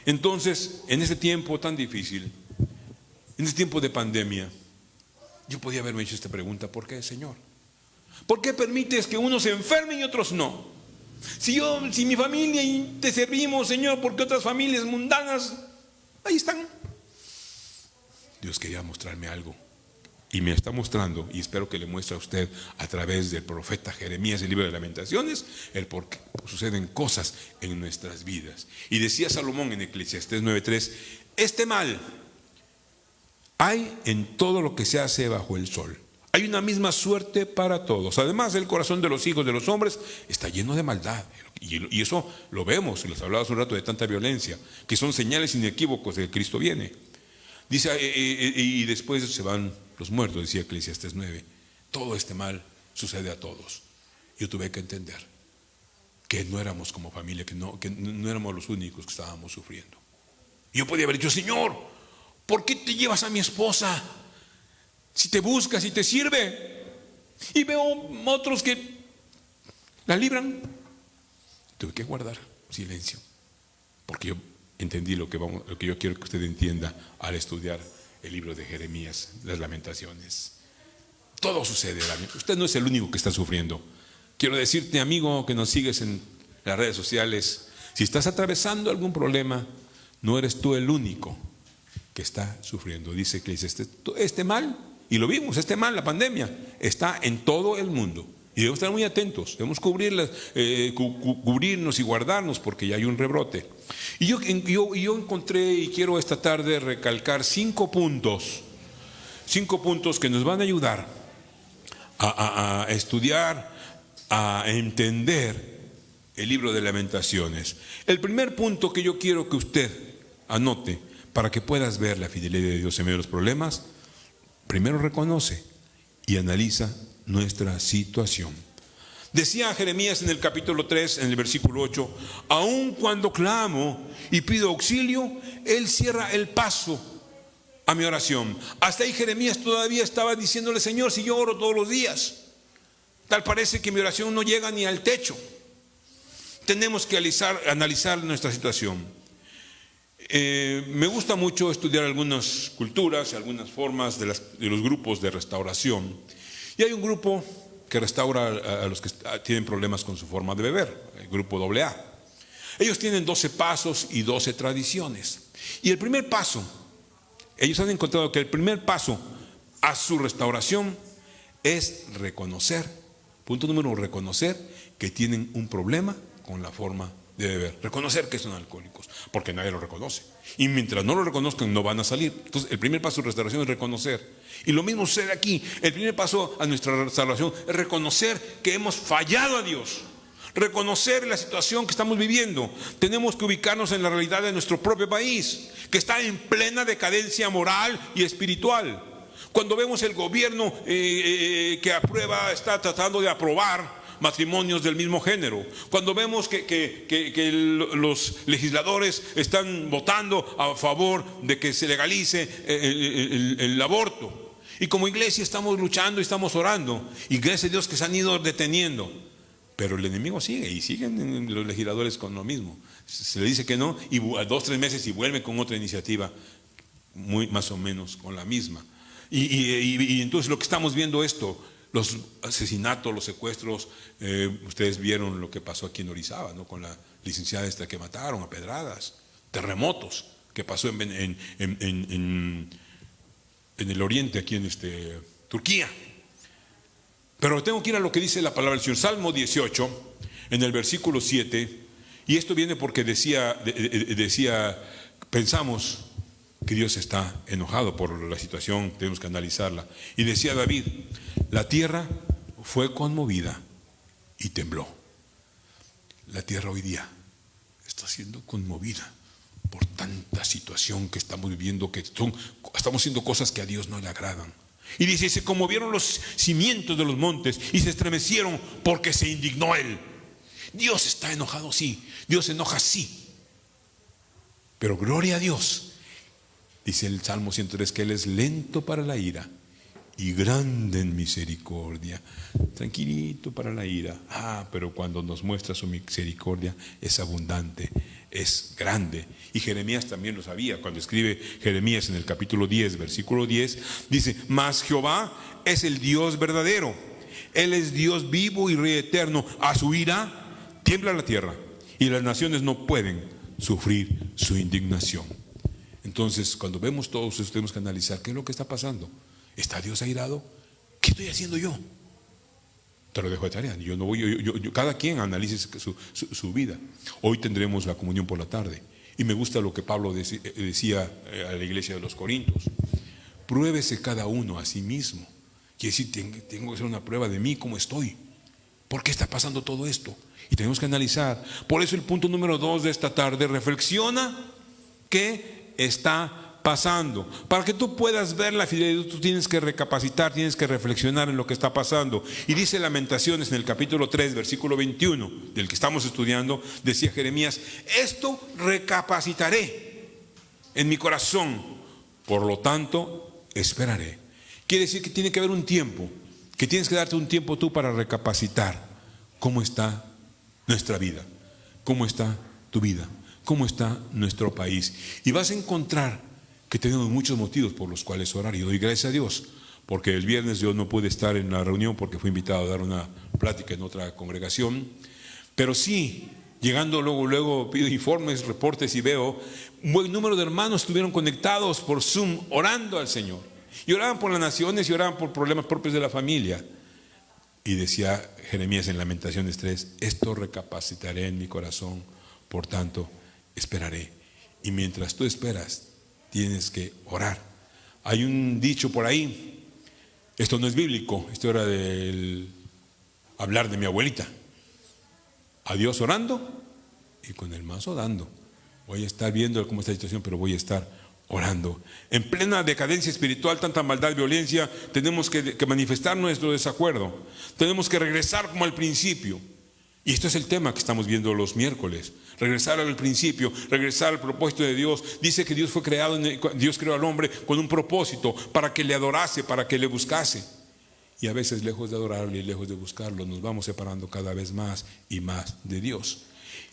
Speaker 5: Entonces, en este tiempo tan difícil, en este tiempo de pandemia, yo podía haberme hecho esta pregunta: ¿por qué, Señor? ¿Por qué permites que unos se enfermen y otros no? Si mi familia y te servimos, Señor, ¿por qué otras familias mundanas ahí están? Dios quería mostrarme algo, y me está mostrando, y espero que le muestre a usted a través del profeta Jeremías, el libro de Lamentaciones, el por qué suceden cosas en nuestras vidas. Y decía Salomón en Eclesiastés 9:3, este mal hay en todo lo que se hace bajo el sol. Hay una misma suerte para todos. Además, el corazón de los hijos de los hombres está lleno de maldad. Y eso lo vemos, y les hablaba hace un rato de tanta violencia, que son señales inequívocos de que Cristo viene. Dice, y después se van los muertos, decía Eclesiastés 9. Todo este mal sucede a todos. Yo tuve que entender que no éramos como familia, que no éramos los únicos que estábamos sufriendo. Yo podía haber dicho, Señor, ¿por qué te llevas a mi esposa? Si te busca, si te sirve. Y veo otros que la libran. Tuve que guardar silencio, porque yo entendí lo que yo quiero que usted entienda al estudiar el libro de Jeremías, las Lamentaciones. Todo sucede. Usted no es el único que está sufriendo. Quiero decirte, amigo, que nos sigues en las redes sociales, si estás atravesando algún problema, no eres tú el único que está sufriendo. Dice que este mal, y lo vimos, este mal, la pandemia, está en todo el mundo. Y debemos estar muy atentos, debemos cubrirnos y guardarnos, porque ya hay un rebrote. Y yo encontré, y quiero esta tarde recalcar 5 puntos que nos van a ayudar a estudiar, a entender el libro de Lamentaciones. El primer punto que yo quiero que usted anote para que puedas ver la fidelidad de Dios en medio de los problemas: primero reconoce y analiza nuestra situación. Decía Jeremías en el capítulo 3, en el versículo 8, aun cuando clamo y pido auxilio, Él cierra el paso a mi oración. Hasta ahí Jeremías todavía estaba diciéndole: Señor, si yo oro todos los días, tal parece que mi oración no llega ni al techo. Tenemos que analizar nuestra situación. Me gusta mucho estudiar algunas culturas, algunas formas de los grupos de restauración. Y hay un grupo que restaura a los que tienen problemas con su forma de beber, el grupo AA. Ellos tienen 12 pasos y 12 tradiciones. Y el primer paso, ellos han encontrado que el primer paso a su restauración es reconocer, punto número 1, reconocer que tienen un problema con la forma de beber. Reconocer que son alcohólicos, porque nadie lo reconoce. Y mientras no lo reconozcan, no van a salir. Entonces, el primer paso de restauración es reconocer. Y lo mismo sucede aquí. El primer paso a nuestra restauración es reconocer que hemos fallado a Dios. Reconocer la situación que estamos viviendo. Tenemos que ubicarnos en la realidad de nuestro propio país, que está en plena decadencia moral y espiritual. Cuando vemos el gobierno que aprueba, está tratando de aprobar matrimonios del mismo género, cuando vemos que los legisladores están votando a favor de que se legalice el aborto, y como iglesia estamos luchando y estamos orando, y gracias a Dios que se han ido deteniendo, pero el enemigo sigue, y siguen los legisladores con lo mismo. Se le dice que no, y a 2-3 meses y vuelve con otra iniciativa muy más o menos con la misma. Y entonces lo que estamos viendo esto, los asesinatos, los secuestros, ustedes vieron lo que pasó aquí en Orizaba, ¿no? Con la licenciada esta que mataron a pedradas, terremotos que pasó en el oriente, aquí en Turquía. Pero tengo que ir a lo que dice la palabra del Señor, Salmo 18, en el versículo 7, y esto viene porque decía, pensamos que Dios está enojado por la situación, tenemos que analizarla. Y decía David: la tierra fue conmovida y tembló. La tierra hoy día está siendo conmovida por tanta situación que estamos viviendo, que estamos haciendo cosas que a Dios no le agradan. Y dice: se conmovieron los cimientos de los montes y se estremecieron porque se indignó Él. Dios está enojado, sí. Dios se enoja, sí. Pero gloria a Dios. Dice el Salmo 103 que Él es lento para la ira y grande en misericordia. Tranquilito para la ira. Pero cuando nos muestra su misericordia es abundante, es grande. Y Jeremías también lo sabía. Cuando escribe Jeremías en el capítulo 10, versículo 10, dice: mas Jehová es el Dios verdadero. Él es Dios vivo y Rey eterno. A su ira tiembla la tierra y las naciones no pueden sufrir su indignación. Entonces, cuando vemos todo eso, tenemos que analizar qué es lo que está pasando. ¿Está Dios airado? ¿Qué estoy haciendo yo? Te lo dejo de tarea. Yo no voy, cada quien analice su vida. Hoy tendremos la comunión por la tarde. Y me gusta lo que Pablo decía a la iglesia de los Corintios: pruébese cada uno a sí mismo. Quiere decir, tengo que hacer una prueba de mí, cómo estoy. ¿Por qué está pasando todo esto? Y tenemos que analizar. Por eso el punto número 2 de esta tarde: reflexiona qué está pasando. Para que tú puedas ver la fidelidad, tú tienes que recapacitar, tienes que reflexionar en lo que está pasando. Y dice Lamentaciones en el capítulo 3, versículo 21, del que estamos estudiando, decía Jeremías: esto recapacitaré en mi corazón, por lo tanto esperaré. Quiere decir que tiene que haber un tiempo, que tienes que darte un tiempo tú para recapacitar cómo está nuestra vida, cómo está tu vida, cómo está nuestro país. Y vas a encontrar que tenemos muchos motivos por los cuales orar. Y doy gracias a Dios, porque el viernes yo no pude estar en la reunión porque fui invitado a dar una plática en otra congregación. Pero sí, llegando luego pido informes, reportes, y veo un buen número de hermanos estuvieron conectados por Zoom orando al Señor. Y oraban por las naciones y oraban por problemas propios de la familia. Y decía Jeremías en Lamentaciones 3: esto recapacitaré en mi corazón, por tanto esperaré. Y mientras tú esperas, tienes que orar. Hay un dicho por ahí, esto no es bíblico, esto era del hablar de mi abuelita: a Dios orando y con el mazo dando. Voy a estar viendo cómo está la situación, pero voy a estar orando. En plena decadencia espiritual, tanta maldad, violencia, tenemos que manifestar nuestro desacuerdo. Tenemos que regresar como al principio. Y esto es el tema que estamos viendo los miércoles. Regresar al principio, regresar al propósito de Dios. Dice que Dios Dios creó al hombre con un propósito, para que le adorase, para que le buscase. Y a veces, lejos de adorarle y lejos de buscarlo, nos vamos separando cada vez más y más de Dios.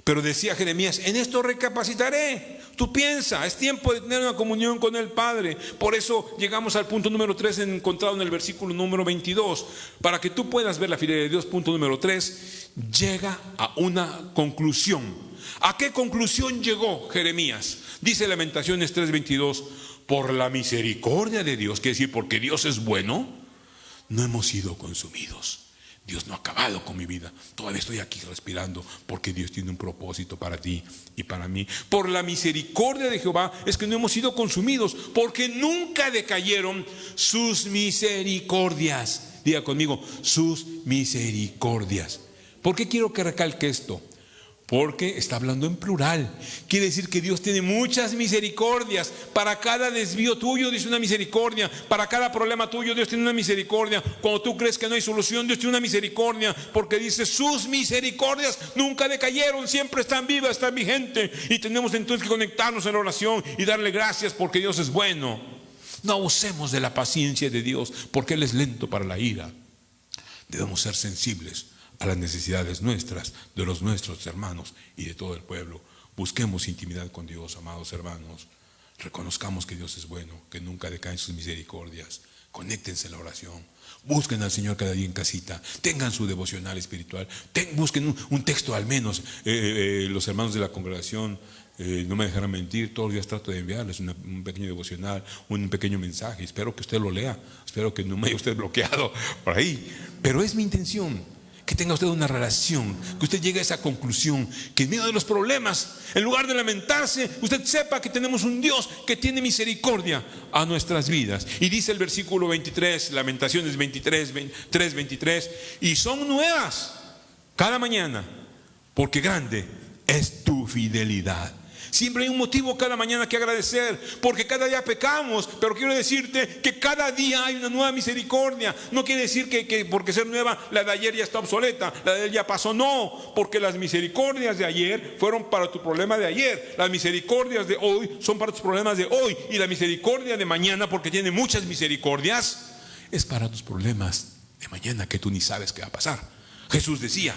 Speaker 5: Pero decía Jeremías: en esto recapacitaré. Tú piensa, es tiempo de tener una comunión con el Padre. Por eso llegamos al punto número 3 encontrado en el versículo número 22. Para que tú puedas ver la fidelidad de Dios, punto número 3, llega a una conclusión. ¿A qué conclusión llegó Jeremías? Dice Lamentaciones 3:22: por la misericordia de Dios, quiere decir porque Dios es bueno, no hemos sido consumidos. Dios no ha acabado con mi vida. Todavía estoy aquí respirando, porque Dios tiene un propósito para ti y para mí. Por la misericordia de Jehová es que no hemos sido consumidos, porque nunca decayeron sus misericordias. Diga conmigo: sus misericordias. ¿Por qué quiero que recalque esto? Porque está hablando en plural. Quiere decir que Dios tiene muchas misericordias. Para cada desvío tuyo, Dios tiene una misericordia. Para cada problema tuyo, Dios tiene una misericordia. Cuando tú crees que no hay solución, Dios tiene una misericordia. Porque dice: sus misericordias nunca decayeron, siempre están vivas, están vigentes. Y tenemos entonces que conectarnos en la oración y darle gracias, porque Dios es bueno. No abusemos de la paciencia de Dios, porque Él es lento para la ira. Debemos ser sensibles a las necesidades nuestras, de los nuestros hermanos y de todo el pueblo. Busquemos intimidad con Dios, amados hermanos. Reconozcamos que Dios es bueno, que nunca decaen sus misericordias. Conéctense en la oración. Busquen al Señor cada día en casita. Tengan su devocional espiritual. Busquen un texto al menos. Los hermanos de la congregación no me dejarán mentir. Todos los días trato de enviarles un pequeño devocional, un pequeño mensaje. Espero que usted lo lea. Espero que no me haya usted bloqueado por ahí. Pero es mi intención que tenga usted una relación, que usted llegue a esa conclusión, que en medio de los problemas, en lugar de lamentarse, usted sepa que tenemos un Dios que tiene misericordia a nuestras vidas. Y dice el versículo 23, Lamentaciones 23, y son nuevas cada mañana, porque grande es tu fidelidad. Siempre hay un motivo cada mañana que agradecer, porque cada día pecamos. Pero quiero decirte que cada día hay una nueva misericordia. No quiere decir que porque ser nueva, la de ayer ya está obsoleta, la de ayer ya pasó. No, porque las misericordias de ayer fueron para tu problema de ayer. Las misericordias de hoy son para tus problemas de hoy. Y la misericordia de mañana, porque tiene muchas misericordias, es para tus problemas de mañana, que tú ni sabes qué va a pasar. Jesús decía: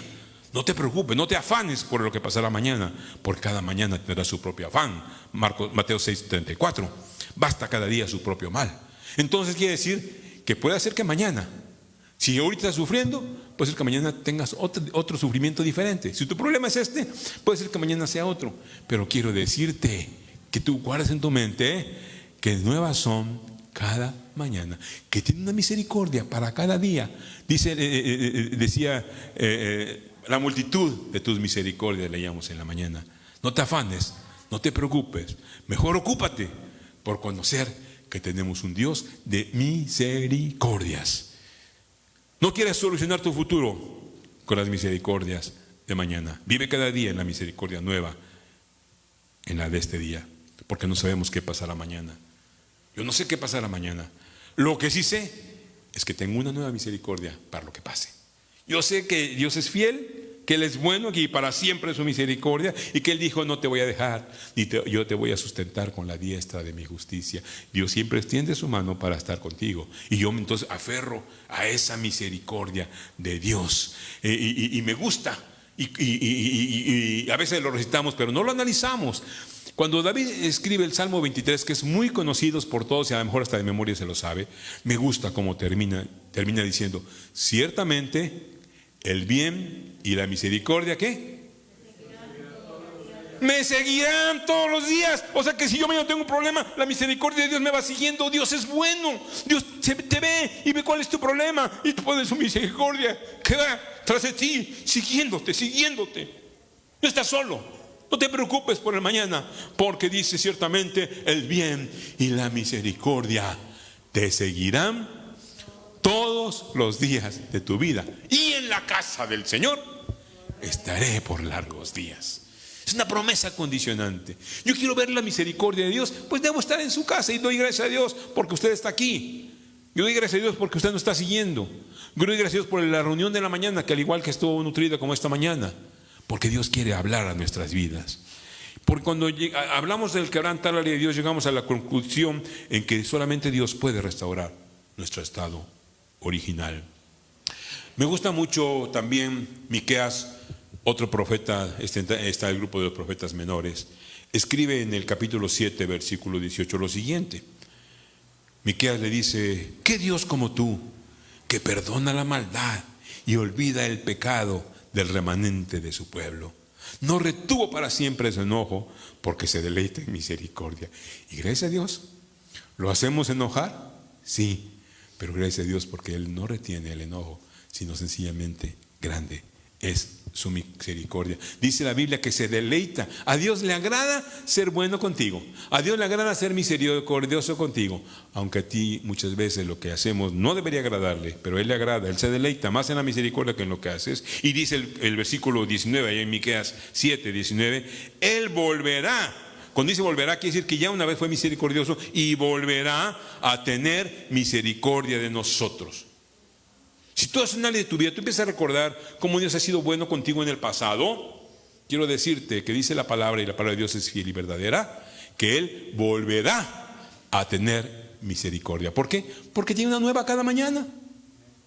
Speaker 5: no te preocupes, no te afanes por lo que pasará mañana, porque cada mañana tendrá su propio afán. Mateo 6:34. Basta cada día su propio mal. Entonces quiere decir que puede ser que mañana, si ahorita estás sufriendo, puede ser que mañana tengas otro sufrimiento diferente. Si tu problema es este, puede ser que mañana sea otro. Pero quiero decirte que tú guardes en tu mente que nuevas son cada mañana, que tiene una misericordia para cada día. Decía la multitud de tus misericordias, leíamos en la mañana. No te afanes, no te preocupes, mejor ocúpate por conocer que tenemos un Dios de misericordias. No quieres solucionar tu futuro con las misericordias de mañana. Vive cada día en la misericordia nueva, en la de este día, porque no sabemos qué pasará mañana. Yo no sé qué pasará mañana. Lo que sí sé es que tengo una nueva misericordia para lo que pase. Yo sé que Dios es fiel, que Él es bueno y para siempre es su misericordia, y que Él dijo: no te voy a dejar, yo te voy a sustentar con la diestra de mi justicia. Dios siempre extiende su mano para estar contigo, y yo entonces aferro a esa misericordia de Dios, y me gusta, y a veces lo recitamos, pero no lo analizamos. Cuando David escribe el Salmo 23, que es muy conocido por todos y a lo mejor hasta de memoria se lo sabe, me gusta cómo termina diciendo: ciertamente el bien y la misericordia, ¿qué? Me seguirán todos los días. O sea que si yo mañana tengo un problema, la misericordia de Dios me va siguiendo. Dios es bueno. Dios te ve y ve cuál es tu problema, y tú pones su misericordia que va tras de ti, siguiéndote. No estás solo. No te preocupes por el mañana, porque dice: ciertamente el bien y la misericordia te seguirán todos los días de tu vida, y en la casa del Señor estaré por largos días. Es una promesa condicionante. Yo quiero ver la misericordia de Dios, pues debo estar en su casa, y doy gracias a Dios porque usted está aquí. Yo doy gracias a Dios porque usted no está siguiendo. Yo doy gracias a Dios por la reunión de la mañana, que al igual que estuvo nutrida como esta mañana, porque Dios quiere hablar a nuestras vidas. Porque cuando hablamos del quebrantar la ley de Dios, llegamos a la conclusión en que solamente Dios puede restaurar nuestro estado original. Me gusta mucho también Miqueas, otro profeta, está el grupo de los profetas menores. Escribe en el capítulo 7, versículo 18 lo siguiente. Miqueas le dice: ¿qué Dios como tú, que perdona la maldad y olvida el pecado del remanente de su pueblo? No retuvo para siempre su enojo, porque se deleita en misericordia. Y gracias a Dios, ¿lo hacemos enojar? Sí, pero gracias a Dios porque Él no retiene el enojo, sino sencillamente grande es su misericordia. Dice la Biblia que se deleita. A Dios le agrada ser bueno contigo. A Dios le agrada ser misericordioso contigo. Aunque a ti muchas veces lo que hacemos no debería agradarle, pero a Él le agrada. Él se deleita más en la misericordia que en lo que haces. Y dice el versículo 19, ahí en Miqueas 7, 19, Él volverá. Cuando dice volverá, quiere decir que ya una vez fue misericordioso y volverá a tener misericordia de nosotros. Si tú haces un análisis de tu vida, tú empiezas a recordar cómo Dios ha sido bueno contigo en el pasado. Quiero decirte que dice la palabra, y la palabra de Dios es fiel y verdadera, que Él volverá a tener misericordia. ¿Por qué? Porque tiene una nueva cada mañana.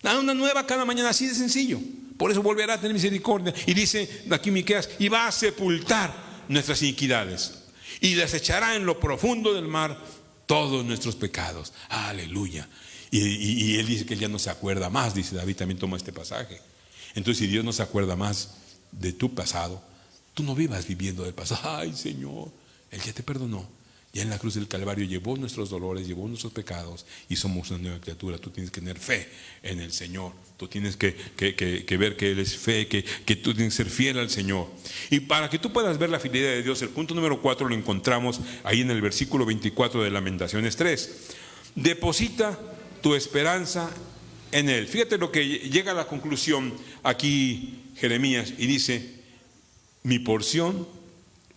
Speaker 5: Una nueva cada mañana, así de sencillo. Por eso volverá a tener misericordia. Y dice aquí Miqueas, y va a sepultar nuestras iniquidades y desechará en lo profundo del mar todos nuestros pecados. Aleluya. Y Él dice que Él ya no se acuerda más. Dice David, también toma este pasaje. Entonces, si Dios no se acuerda más de tu pasado, tú no vivas viviendo del pasado. Ay, Señor, Él ya te perdonó. Ya en la cruz del Calvario llevó nuestros dolores, llevó nuestros pecados y somos una nueva criatura. Tú tienes que tener fe en el Señor. Tú tienes que ver que Él es fe, que tú tienes que ser fiel al Señor. Y para que tú puedas ver la fidelidad de Dios, el punto número 4 lo encontramos ahí en el versículo 24 de Lamentaciones 3. Deposita tu esperanza en Él. Fíjate lo que llega a la conclusión aquí Jeremías y dice: mi porción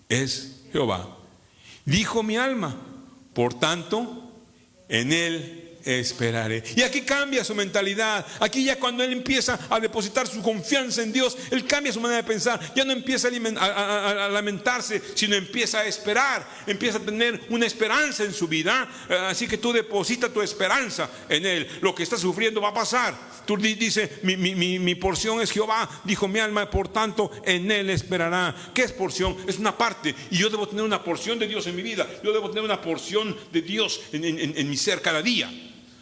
Speaker 5: es Jehová. Dijo mi alma, por tanto, en Él esperaré. Y aquí cambia su mentalidad. Aquí ya cuando él empieza a depositar su confianza en Dios, él cambia su manera de pensar. Ya no empieza a lamentarse, sino empieza a esperar. Empieza a tener una esperanza en su vida. Así que tú deposita tu esperanza en Él. Lo que está sufriendo va a pasar. Tú dices, mi porción es Jehová, dijo mi alma, por tanto en Él esperará. ¿Qué es porción? Es una parte. Y yo debo tener una porción de Dios en mi vida. Yo debo tener una porción de Dios en mi ser cada día.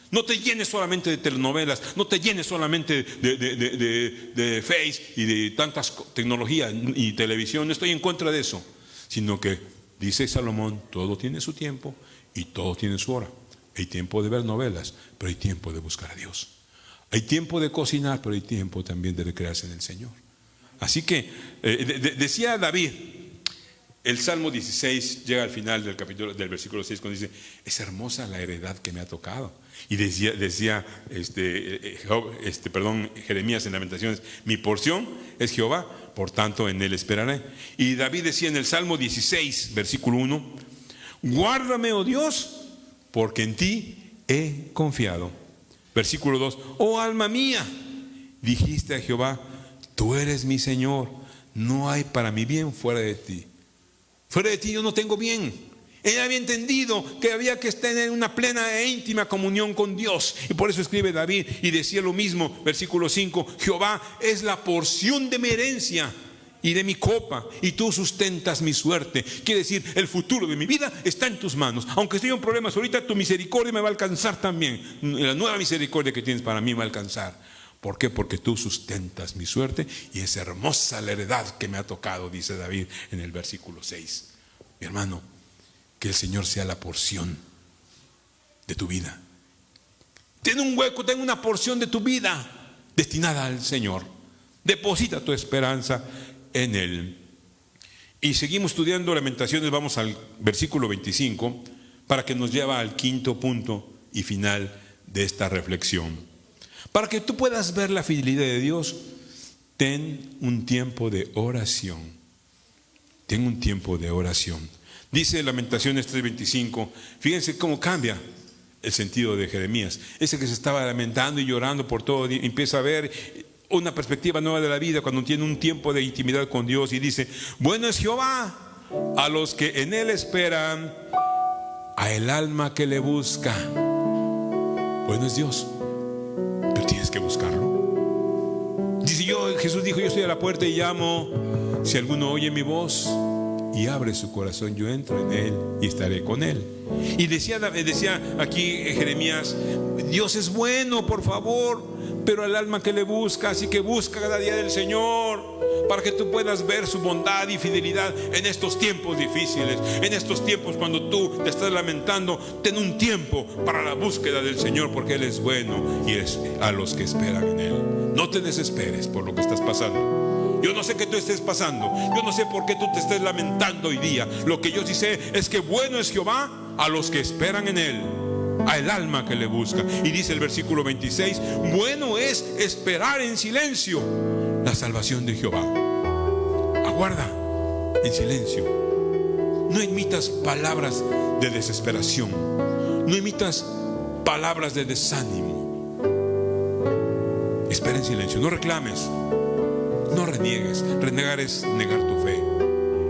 Speaker 5: No te llenes solamente de telenovelas, no te llenes solamente de Face y de tantas tecnologías y televisión. No estoy en contra de eso, sino que dice Salomón, todo tiene su tiempo y todo tiene su hora. Hay tiempo de ver novelas, pero hay tiempo de buscar a Dios. Hay tiempo de cocinar, pero hay tiempo también de recrearse en el Señor. Así que decía David, el Salmo 16 llega al final del capítulo, del versículo 6, cuando dice: es hermosa la heredad que me ha tocado. Y decía Jeremías en Lamentaciones: mi porción es Jehová, por tanto en Él esperaré. Y David decía en el Salmo 16, versículo 1: guárdame, oh Dios, porque en ti he confiado. Versículo 2: oh alma mía, dijiste a Jehová, tú eres mi Señor, no hay para mi bien fuera de ti. Fuera de ti yo no tengo bien. Él había entendido que había que tener una plena e íntima comunión con Dios. Y por eso escribe David y decía lo mismo, versículo 5: Jehová es la porción de mi herencia y de mi copa, y tú sustentas mi suerte. Quiere decir, el futuro de mi vida está en tus manos. Aunque estoy en problemas ahorita, tu misericordia me va a alcanzar también. La nueva misericordia que tienes para mí me va a alcanzar. ¿Por qué? Porque tú sustentas mi suerte y es hermosa la heredad que me ha tocado, dice David en el versículo 6. Mi hermano, que el Señor sea la porción de tu vida. Ten un hueco, ten una porción de tu vida destinada al Señor. Deposita tu esperanza en Él. Y seguimos estudiando Lamentaciones, vamos al versículo 25 para que nos lleve al quinto punto y final de esta reflexión. Para que tú puedas ver la fidelidad de Dios, ten un tiempo de oración. Ten un tiempo de oración. Dice Lamentaciones 3:25, fíjense cómo cambia el sentido de Jeremías. Ese que se estaba lamentando y llorando por todo, empieza a ver una perspectiva nueva de la vida cuando tiene un tiempo de intimidad con Dios y dice: bueno es Jehová a los que en Él esperan, a el alma que le busca. Bueno es Dios, pero tienes que buscarlo. Dice Jesús dijo: yo estoy a la puerta y llamo. Si alguno oye mi voz y abre su corazón, yo entro en él y estaré con él. Y decía aquí Jeremías: Dios es bueno, por favor, pero al alma que le busca, así que busca cada día del Señor, para que tú puedas ver su bondad y fidelidad en estos tiempos difíciles, en estos tiempos cuando tú te estás lamentando. Ten un tiempo para la búsqueda del Señor, porque Él es bueno y es a los que esperan en Él. No te desesperes por lo que estás pasando. Yo no sé qué tú estés pasando, yo no sé por qué tú te estés lamentando hoy día. Lo que yo sí sé es que bueno es Jehová a los que esperan en Él, a el alma que le busca. Y dice el versículo 26: bueno es esperar en silencio la salvación de Jehová. Aguarda en silencio. No emitas palabras de desesperación, no emitas palabras de desánimo. Espera en silencio, no reclames, no reniegues. Renegar es negar tu fe.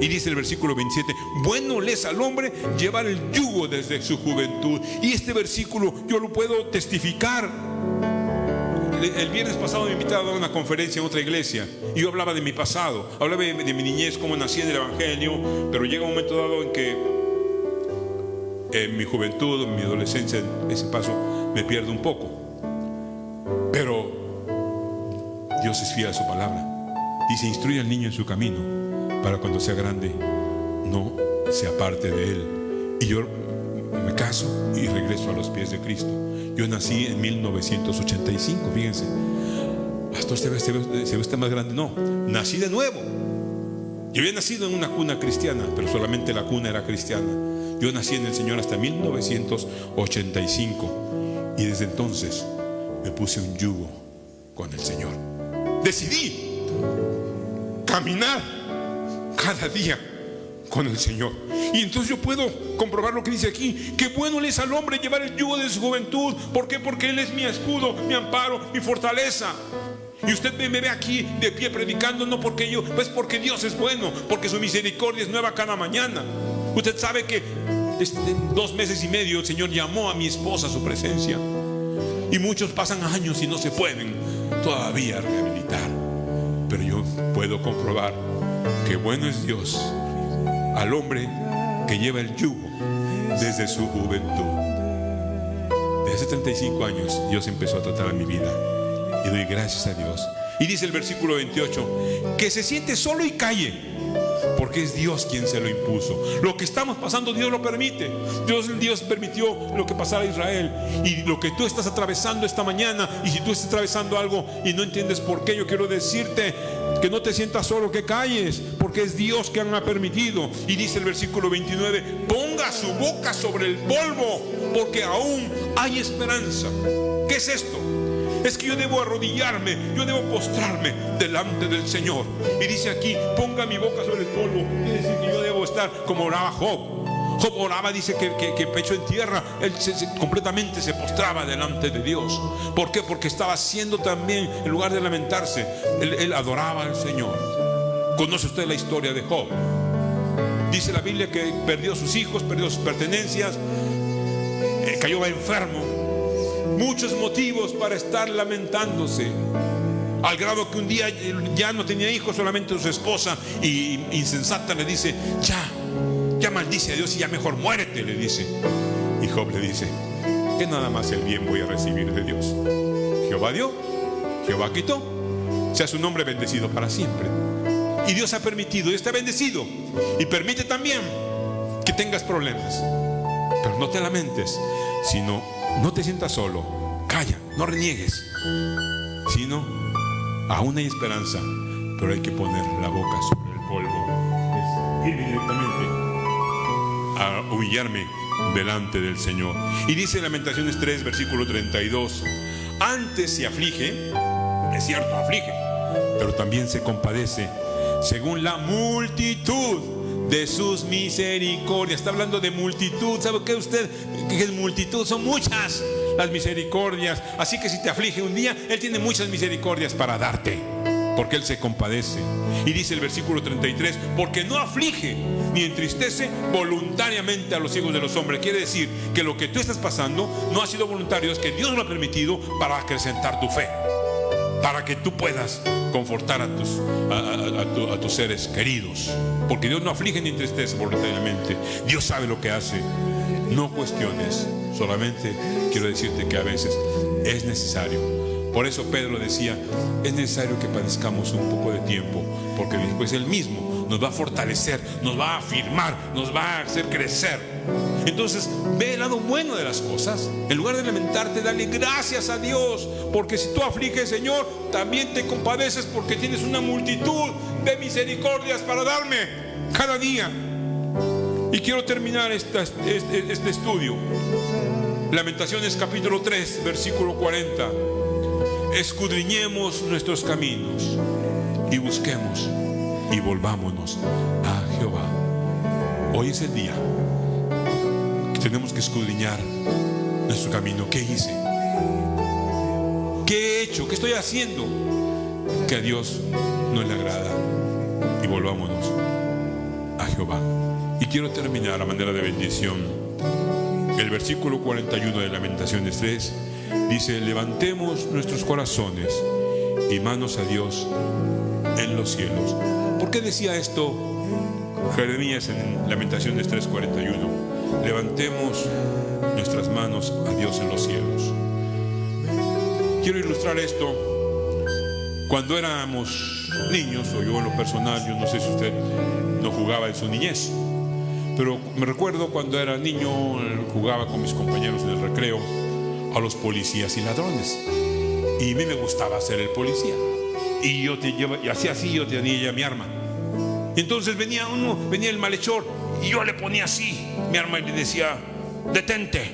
Speaker 5: Y dice el versículo 27: bueno le es al hombre llevar el yugo desde su juventud. Y este versículo yo lo puedo testificar. El viernes pasado me invitaron a dar una conferencia en otra iglesia y yo hablaba de mi pasado, hablaba de mi niñez, cómo nací en el evangelio, pero llega un momento dado en que en mi juventud, en mi adolescencia, ese paso me pierdo un poco. Pero Dios es fiel a su palabra. Dice: instruye al niño en su camino, para cuando sea grande no se aparte de él. Y yo me caso y regreso a los pies de Cristo. Yo nací en 1985, fíjense. Pastor, ¿se ve usted más grande? No, nací de nuevo. Yo había nacido en una cuna cristiana, pero solamente la cuna era cristiana. Yo nací en el Señor hasta 1985 y desde entonces me puse un yugo con el Señor. Decidí caminar cada día con el Señor. Y entonces yo puedo comprobar lo que dice aquí: que bueno le es al hombre llevar el yugo de su juventud. ¿Por qué? Porque Él es mi escudo, mi amparo, mi fortaleza. Y usted me ve aquí de pie predicando, no porque yo, pues porque Dios es bueno, porque su misericordia es nueva cada mañana. Usted sabe que en 2 meses y medio el Señor llamó a mi esposa a su presencia, y muchos pasan años y no se pueden todavía rehabilitar. Pero yo puedo comprobar que bueno es Dios al hombre que lleva el yugo desde su juventud. Desde 35 años Dios empezó a tratar a mi vida y doy gracias a Dios. Y dice el versículo 28: que se siente solo y calle, porque es Dios quien se lo impuso. Lo que estamos pasando, Dios lo permite. Dios permitió lo que pasara a Israel. Y lo que tú estás atravesando esta mañana, y si tú estás atravesando algo y no entiendes por qué, yo quiero decirte que no te sientas solo, que calles, porque es Dios quien ha permitido. Y dice el versículo 29: ponga su boca sobre el polvo, porque aún hay esperanza. ¿Qué es esto? Es que yo debo arrodillarme, yo debo postrarme delante del Señor. Y dice aquí: ponga mi boca sobre el polvo. Quiere decir que yo debo estar como oraba Job. Job oraba, dice que pecho en tierra. Él completamente se postraba delante de Dios. ¿Por qué? Porque estaba haciendo también, en lugar de lamentarse, él adoraba al Señor. ¿Conoce usted la historia de Job? Dice la Biblia que perdió sus hijos, perdió sus pertenencias, cayó enfermo. Muchos motivos para estar lamentándose, al grado que un día ya no tenía hijos, solamente su esposa, y insensata le dice: ya maldice a Dios y ya mejor muérete, le dice. Y Job le dice que nada más el bien voy a recibir de Dios. Jehová dio, Jehová quitó, sea su nombre bendecido para siempre. Y Dios ha permitido y está bendecido, y permite también que tengas problemas, pero no te lamentes, sino no te sientas solo, calla, no reniegues, sino aún hay esperanza, pero hay que poner la boca sobre el polvo, es ir directamente a humillarme delante del Señor. Y dice Lamentaciones 3, versículo 32: antes se aflige, es cierto, aflige, pero también se compadece según la multitud de sus misericordias. Está hablando de multitud. ¿Sabe qué usted? ¿Qué es multitud? Son muchas las misericordias. Así que si te aflige un día, Él tiene muchas misericordias para darte, porque Él se compadece. Y dice el versículo 33, porque no aflige ni entristece voluntariamente a los hijos de los hombres. Quiere decir que lo que tú estás pasando no ha sido voluntario, es que Dios lo ha permitido para acrecentar tu fe, para que tú puedas confortar a tus seres queridos. Porque Dios no aflige ni entristece voluntariamente. Dios sabe lo que hace. No cuestiones. Solamente quiero decirte que a veces es necesario. Por eso Pedro decía, es necesario que padezcamos un poco de tiempo, porque después Él mismo nos va a fortalecer, nos va a afirmar, nos va a hacer crecer. Entonces ve el lado bueno de las cosas. En lugar de lamentarte, dale gracias a Dios, porque si tú afliges, Señor, también te compadeces, porque tienes una multitud de misericordias para darme cada día. Y quiero terminar este estudio. Lamentaciones capítulo 3, versículo 40. Escudriñemos nuestros caminos y busquemos y volvámonos a Jehová. Hoy es el día que tenemos que escudriñar nuestro camino. ¿Qué hice? ¿Qué he hecho? ¿Qué estoy haciendo que a Dios no le agrada? Y volvámonos a Jehová. Y quiero terminar a manera de bendición. El versículo 41 de Lamentaciones 3 dice: levantemos nuestros corazones y manos a Dios en los cielos. ¿Por qué decía esto Jeremías en Lamentaciones 3:41? Levantemos nuestras manos a Dios en los cielos. Quiero ilustrar esto. Cuando éramos niños, o yo en lo personal, yo no sé si usted no jugaba en su niñez, pero me recuerdo cuando era niño, jugaba con mis compañeros en el recreo a los policías y ladrones, y a mí me gustaba ser el policía, y yo hacía así, yo tenía ya mi arma. Y entonces venía el malhechor, y yo le ponía así mi arma y le decía: detente.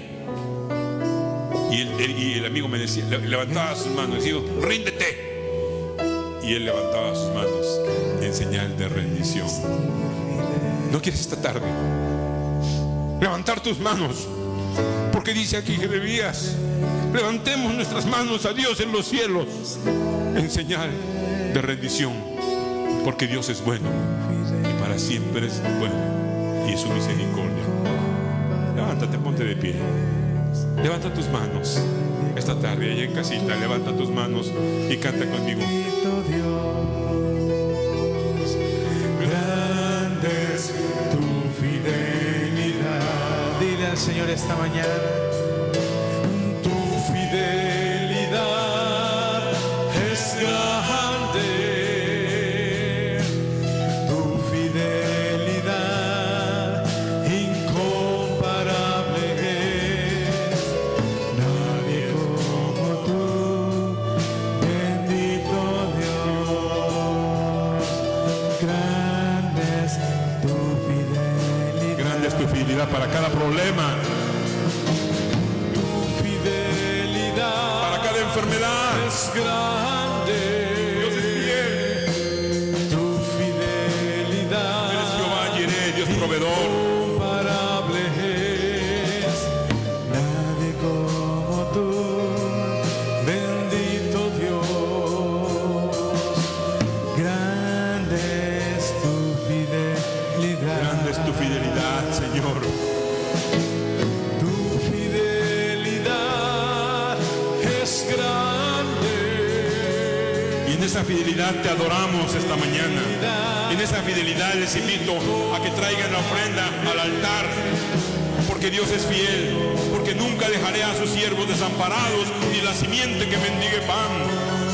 Speaker 5: Y el amigo me decía, levantaba sus manos y decía: ríndete. Y él levantaba sus manos en señal de rendición. ¿No quieres esta tarde levantar tus manos? Porque dice aquí Jeremías: levantemos nuestras manos a Dios en los cielos en señal de rendición, porque Dios es bueno y para siempre es bueno, y es su misericordia. Levántate, ponte de pie, levanta tus manos esta tarde allá en casita. Levanta tus manos y canta conmigo.
Speaker 3: Grande es tu fidelidad.
Speaker 1: Dile al Señor esta mañana:
Speaker 3: Tu fidelidad es grande. Tu fidelidad incomparable es. Nadie como tú, bendito Dios. Grande es tu fidelidad.
Speaker 5: Grande es tu fidelidad para cada problema,
Speaker 3: Fidelidad
Speaker 5: para cada enfermedad.
Speaker 3: es grande.
Speaker 5: Dios es fiel.
Speaker 3: Tu fidelidad
Speaker 5: Eres Jehová Jireh, Dios proveedor.
Speaker 3: incomparable es. Nadie como tú, bendito Dios. Grande es tu fidelidad.
Speaker 5: Grande es tu fidelidad, Señor.
Speaker 3: Tu fidelidad es grande.
Speaker 5: Y en esa fidelidad te adoramos esta mañana. En esa fidelidad les invito a que traigan la ofrenda al altar, porque Dios es fiel, porque nunca dejaré a sus siervos desamparados, ni la simiente que mendigue pan,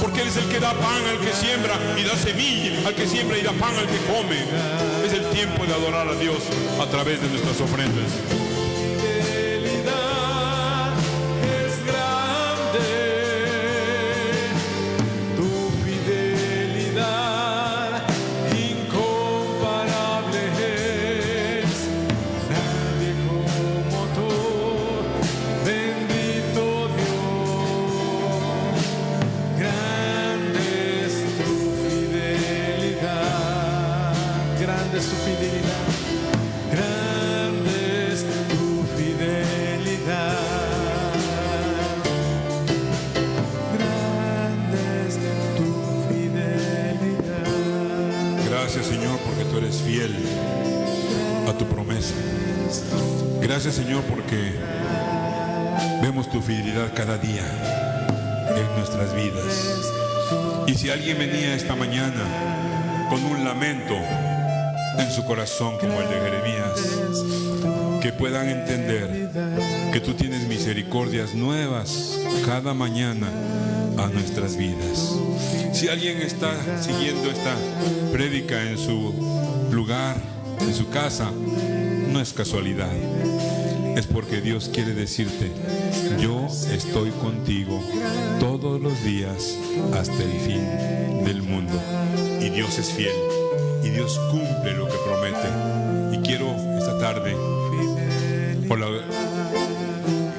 Speaker 5: porque Él es el que da pan al que siembra y da semilla al que siembra y da pan al que come. Es el tiempo de adorar a Dios a través de nuestras ofrendas.
Speaker 3: Fidelidad es grande. Tu fidelidad incomparable es. Nadie como tú, bendito Dios. Grande es tu fidelidad.
Speaker 1: grande es tu fidelidad.
Speaker 5: a tu promesa. Gracias, Señor, porque vemos tu fidelidad cada día en nuestras vidas. Y si alguien venía esta mañana con un lamento en su corazón como el de Jeremías, que puedan entender que tú tienes misericordias nuevas cada mañana a nuestras vidas. Si alguien está siguiendo esta prédica en su lugar, en su casa, no es casualidad. Es porque Dios quiere decirte: yo estoy contigo todos los días hasta el fin del mundo. Y Dios es fiel, y Dios cumple lo que promete. Y quiero esta tarde,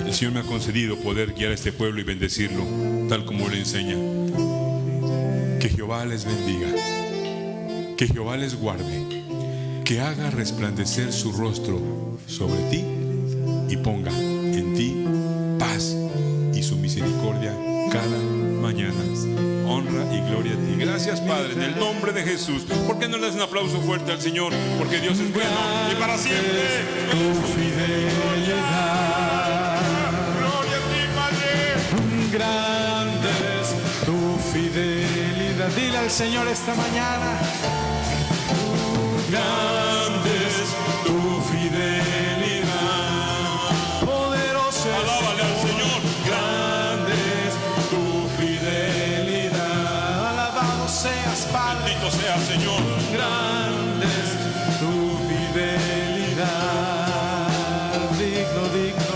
Speaker 5: el Señor me ha concedido poder guiar a este pueblo y bendecirlo tal como le enseña. Que Jehová les bendiga, que Jehová les guarde, que haga resplandecer su rostro sobre ti y ponga en ti paz y su misericordia cada mañana. Honra y gloria a ti. Gracias, Padre, en el nombre de Jesús. ¿Por qué no le das un aplauso fuerte al Señor? Porque Dios es bueno y para siempre.
Speaker 3: Tu fidelidad,
Speaker 5: Gloria a ti, Padre.
Speaker 3: grande es tu fidelidad. Dile al Señor esta mañana: grande es tu fidelidad, poderoso es.
Speaker 5: Alábale al Señor.
Speaker 3: Grande es tu fidelidad. Alabado seas, Padre.
Speaker 5: Bendito sea, Señor.
Speaker 3: Grande es tu fidelidad. Digno, digno